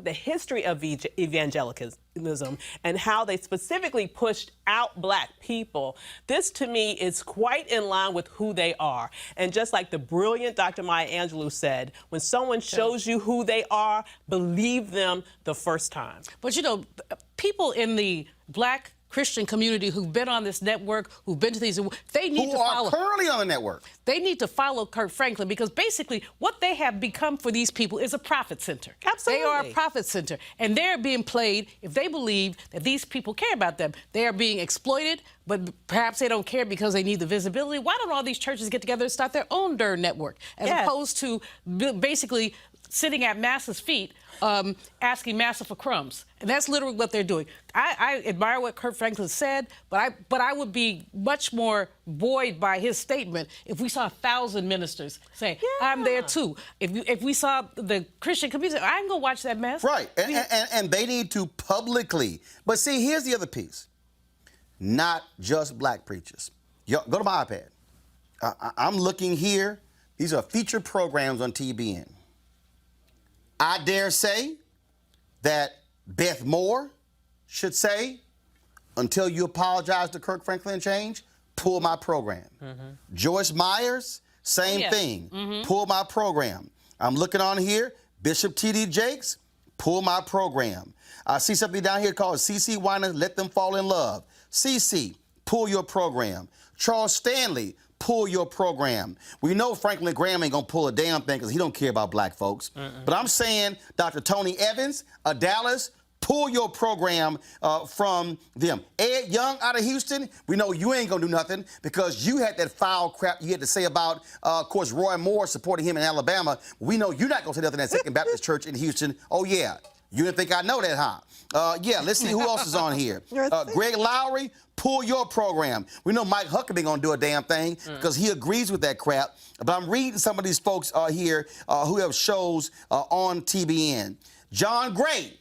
the history of evangelicalism and how they specifically pushed out black people, this to me is quite in line with who they are. And just like the brilliant Dr. Maya Angelou said, when someone shows you who they are, believe them the first time. But you know, people in the black Christian community who've been on this network, who've been to these, they need to follow. Who are currently on the network. They need to follow Kirk Franklin, because basically what they have become for these people is a profit center. Absolutely. They are a profit center, and they're being played, if they believe that these people care about them, they are being exploited, but perhaps they don't care because they need the visibility. Why don't all these churches get together and start their own darn network, as opposed to basically sitting at Massa's feet, asking Massa for crumbs? And that's literally what they're doing. I admire what Kirk Franklin said, but I would be much more buoyed by his statement if we saw 1,000 ministers say, I'm there too. If we saw the Christian community, I'm going to watch that mess. Right, and they need to publicly. But see, here's the other piece. Not just black preachers. Go to my iPad. I'm looking here. These are featured programs on TBN. I dare say that Beth Moore should say, until you apologize to Kirk Franklin and change, pull my program. Joyce Myers, same thing. Pull my program. I'm looking on here, Bishop T.D. Jakes, pull my program. I see something down here called C.C. Weiner, Let Them Fall in Love. C.C., pull your program. Charles Stanley, pull your program. We know Franklin Graham ain't gonna pull a damn thing because he don't care about black folks. But I'm saying Dr. Tony Evans of Dallas, pull your program from them. Ed Young out of Houston, we know you ain't gonna do nothing because you had that foul crap you had to say about, of course, Roy Moore supporting him in Alabama. We know you're not gonna say nothing at Second Baptist Church in Houston. Oh yeah, you didn't think I know that, huh? Yeah, let's see who else is on here. Greg Lowry, pull your program. We know Mike Huckabee ain't gonna do a damn thing because he agrees with that crap. But I'm reading some of these folks here who have shows on TBN. John Gray,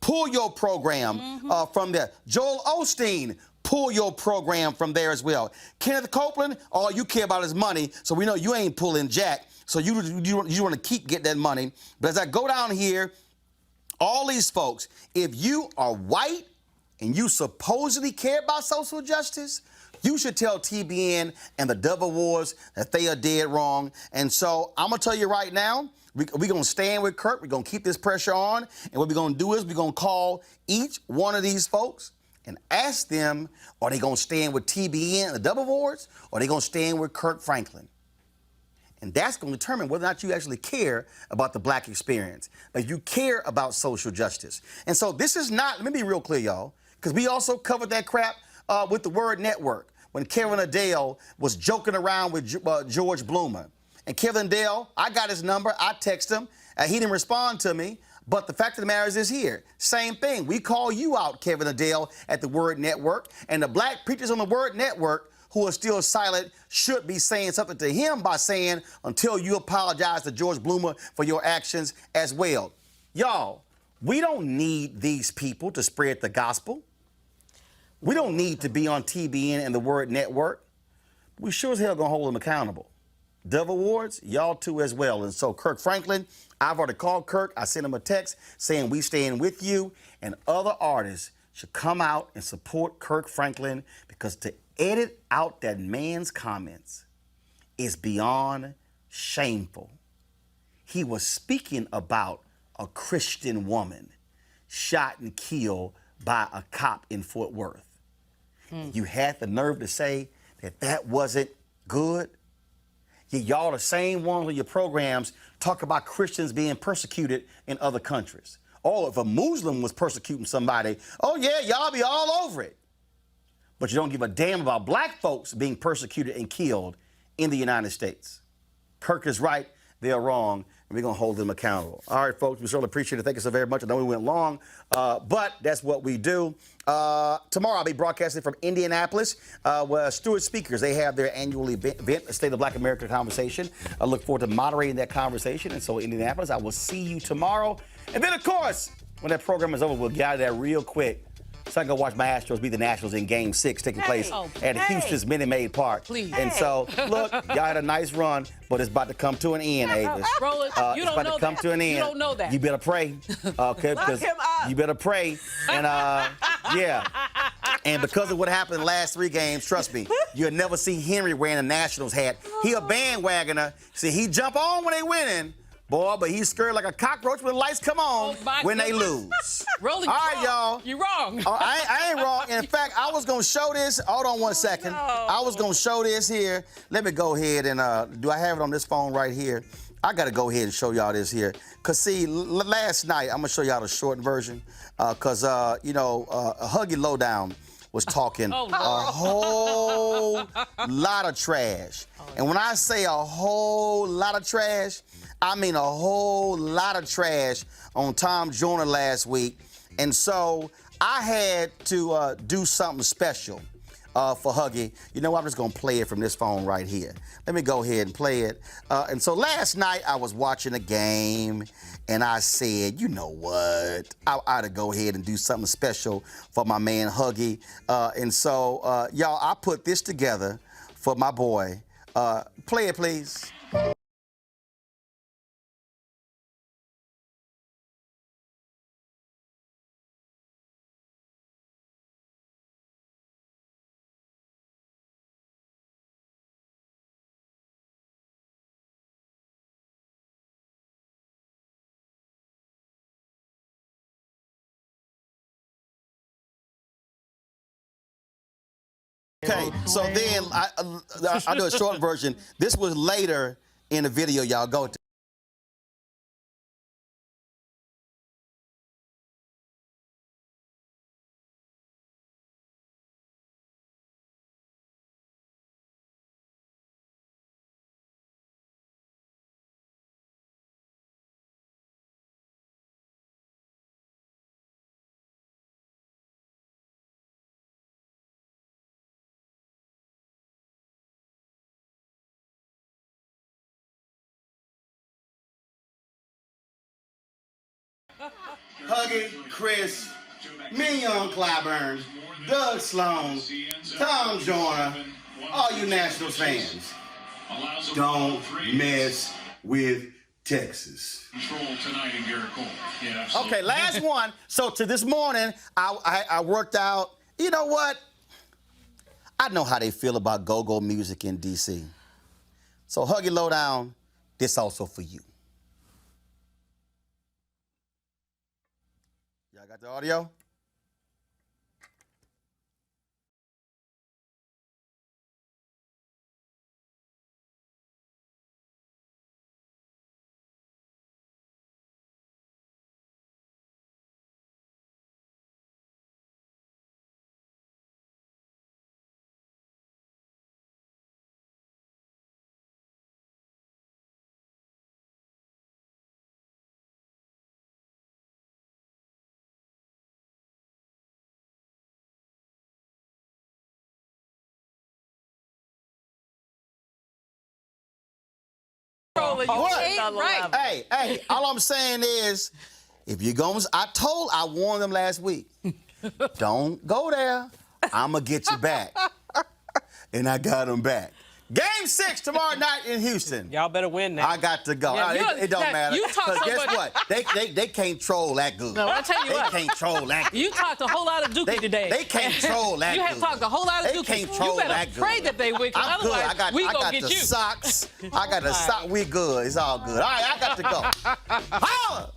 pull your program from there. Joel Osteen, pull your program from there as well. Kenneth Copeland, all you care about is money, so we know you ain't pulling jack. So you want to keep getting that money. But as I go down here, all these folks, if you are white and you supposedly care about social justice, You should tell TBN and the Dove Awards that they are dead wrong. And so I'm going to tell you right now, we're going to stand with Kirk. We're going to keep this pressure on. And what we're going to do is we're going to call each one of these folks and ask them, are they going to stand with TBN and the Dove Awards, or are they going to stand with Kirk Franklin? And that's going to determine whether or not you actually care about the black experience, that you care about social justice. And so this is not, let me be real clear, y'all, because we also covered that crap with the Word Network when Kevin Adele was joking around with George Bloomer. And Kevin Adele, I got his number, I text him, he didn't respond to me. But the fact of the matter is here, same thing. We call you out, Kevin Adele, at the Word Network, and the black preachers on the Word Network who are still silent should be saying something to him by saying, until you apologize to George Bloomer for your actions as well. Y'all, we don't need these people to spread the gospel. We don't need to be on TBN and the Word Network. We sure as hell gonna hold them accountable. Dove Awards, y'all too as well. And so Kirk Franklin, I've already called Kirk. I sent him a text saying we stand with you, and other artists should come out and support Kirk Franklin, because to edit out that man's comments is beyond shameful. He was speaking about a Christian woman shot and killed by a cop in Fort Worth. You had the nerve to say that that wasn't good? Y'all the same ones on your programs talk about Christians being persecuted in other countries. Oh, if a Muslim was persecuting somebody, oh yeah, y'all be all over it. But you don't give a damn about black folks being persecuted and killed in the United States. Kirk is right, they're wrong, and we're going to hold them accountable. All right, folks, we certainly appreciate it. Thank you so very much. I know we went long, but that's what we do. Tomorrow I'll be broadcasting from Indianapolis, where Stewart Speakers, they have their annual event, the State of Black America Conversation. I look forward to moderating that conversation. And so Indianapolis, I will see you tomorrow. And then, of course, when that program is over, we'll get out of there real quick, so I can go watch my Astros beat the Nationals in Game 6 taking place at Houston's Minute Maid Park. Please. And so, look, y'all had a nice run, but it's about to come to an end, Avis. Roland, you it's don't about know to come that. to an end. You don't know that. You better pray, okay? Because him up. you better pray. And, yeah. And because of what happened in the last 3 games, trust me, you'll never see Henry wearing a Nationals hat. He a bandwagoner. See, he jump on when they winning. Boy, but he's scared like a cockroach when the lights come on when they lose. Roland, all right, y'all. You're wrong. I ain't wrong. In fact, I was going to show this. Hold on one second. No. I was going to show this here. Let me go ahead and, do I have it on this phone right here? I got to go ahead and show y'all this here. Because, see, last night, I'm going to show y'all the short version. Because, you know, Huggy Lowdown was talking a whole lot of trash. And when I say a whole lot of trash, I mean a whole lot of trash on Tom Joyner last week. And so I had to do something special for Huggy. You know what? I'm just going to play it from this phone right here. Let me go ahead and play it. And so last night I was watching a game, and I said, you know what? I ought to go ahead and do something special for my man Huggy. And so, y'all, I put this together for my boy. Play it, please. Okay, so then I do a short version. This was later in the video, y'all. Go to. Huggy, Chris, Mignon Clyburn, Doug Sloan, Tom Joyner, all you Nationals fans, don't mess with Texas. Okay, last one. So to this morning, I worked out. You know what? I know how they feel about go-go music in D.C. So Huggy Lowdown, this also for you. Y'all got the audio? What? Hey, all I'm saying is, if you're going, I warned them last week. Don't go there. I'm going to get you back. And I got them back. Game 6 tomorrow night in Houston. Y'all better win now. I got to go. Yeah, It don't matter. you talk Because so guess much- what? They can't troll that good. No, I tell you what. They can't troll that good. You talked a whole lot of Dookie today. They can't troll that You have good. talked a wole lot of They Dookie. can't troll You better that good. pray that they win, 'cause I'm good. otherwise we I gonna got get the you. socks. I got the sock. We good. It's all good. All right, I got to go. Holla!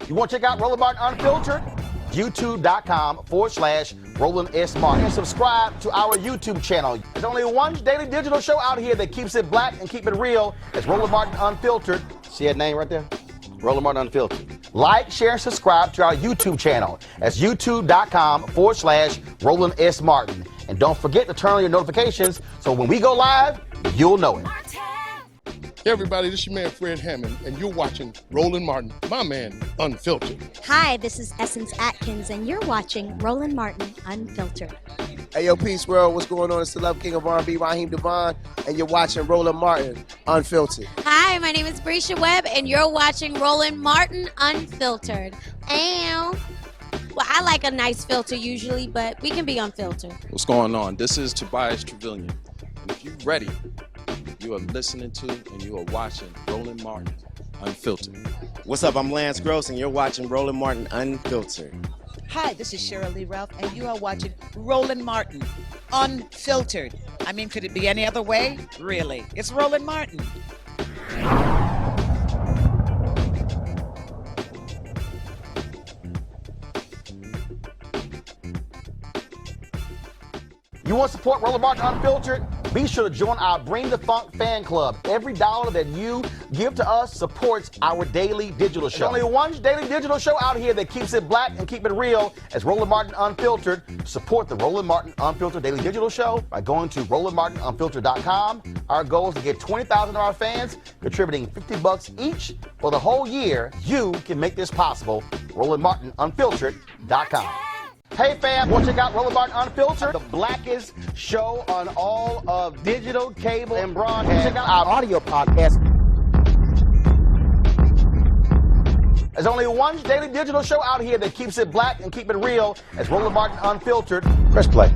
You want to check out Roland Martin Unfiltered? YouTube.com/Roland S. Martin. And subscribe to our YouTube channel. There's only one daily digital show out here that keeps it black and keep it real. It's Roland Martin Unfiltered. See that name right there? Roland Martin Unfiltered. Like, share, and subscribe to our YouTube channel. That's YouTube.com/Roland S. Martin. And don't forget to turn on your notifications so when we go live, you'll know it. Hey everybody, this is your man Fred Hammond, and you're watching Roland Martin, my man, Unfiltered. Hi, this is Essence Atkins, and you're watching Roland Martin Unfiltered. Hey, yo, Peace World, what's going on? It's the Love King of R&B, Raheem Devon, and you're watching Roland Martin Unfiltered. Hi, my name is Brescia Webb, and you're watching Roland Martin Unfiltered. Ow. Well, I like a nice filter usually, but we can be unfiltered. What's going on? This is Tobias Trevelyan. And if you're ready, you are listening to and you are watching Roland Martin Unfiltered. What's up? I'm Lance Gross, and you're watching Roland Martin Unfiltered. Hi, this is Cheryl Lee Ralph, and you are watching Roland Martin Unfiltered. I mean, could it be any other way? Really? It's Roland Martin. You want to support Roland Martin Unfiltered? Be sure to join our Bring the Funk fan club. Every dollar that you give to us supports our daily digital show. There's only one daily digital show out here that keeps it black and keep it real as Roland Martin Unfiltered. Support the Roland Martin Unfiltered daily digital show by going to RolandMartinUnfiltered.com. Our goal is to get 20,000 of our fans contributing $50 each for the whole year. You can make this possible. RolandMartinUnfiltered.com. Hey fam, want to check out Roland Martin Unfiltered, the blackest show on all of digital, cable, and broadcast. Check out our audio podcast. There's only one daily digital show out here that keeps it black and keep it real. It's Roland Martin Unfiltered. Press play.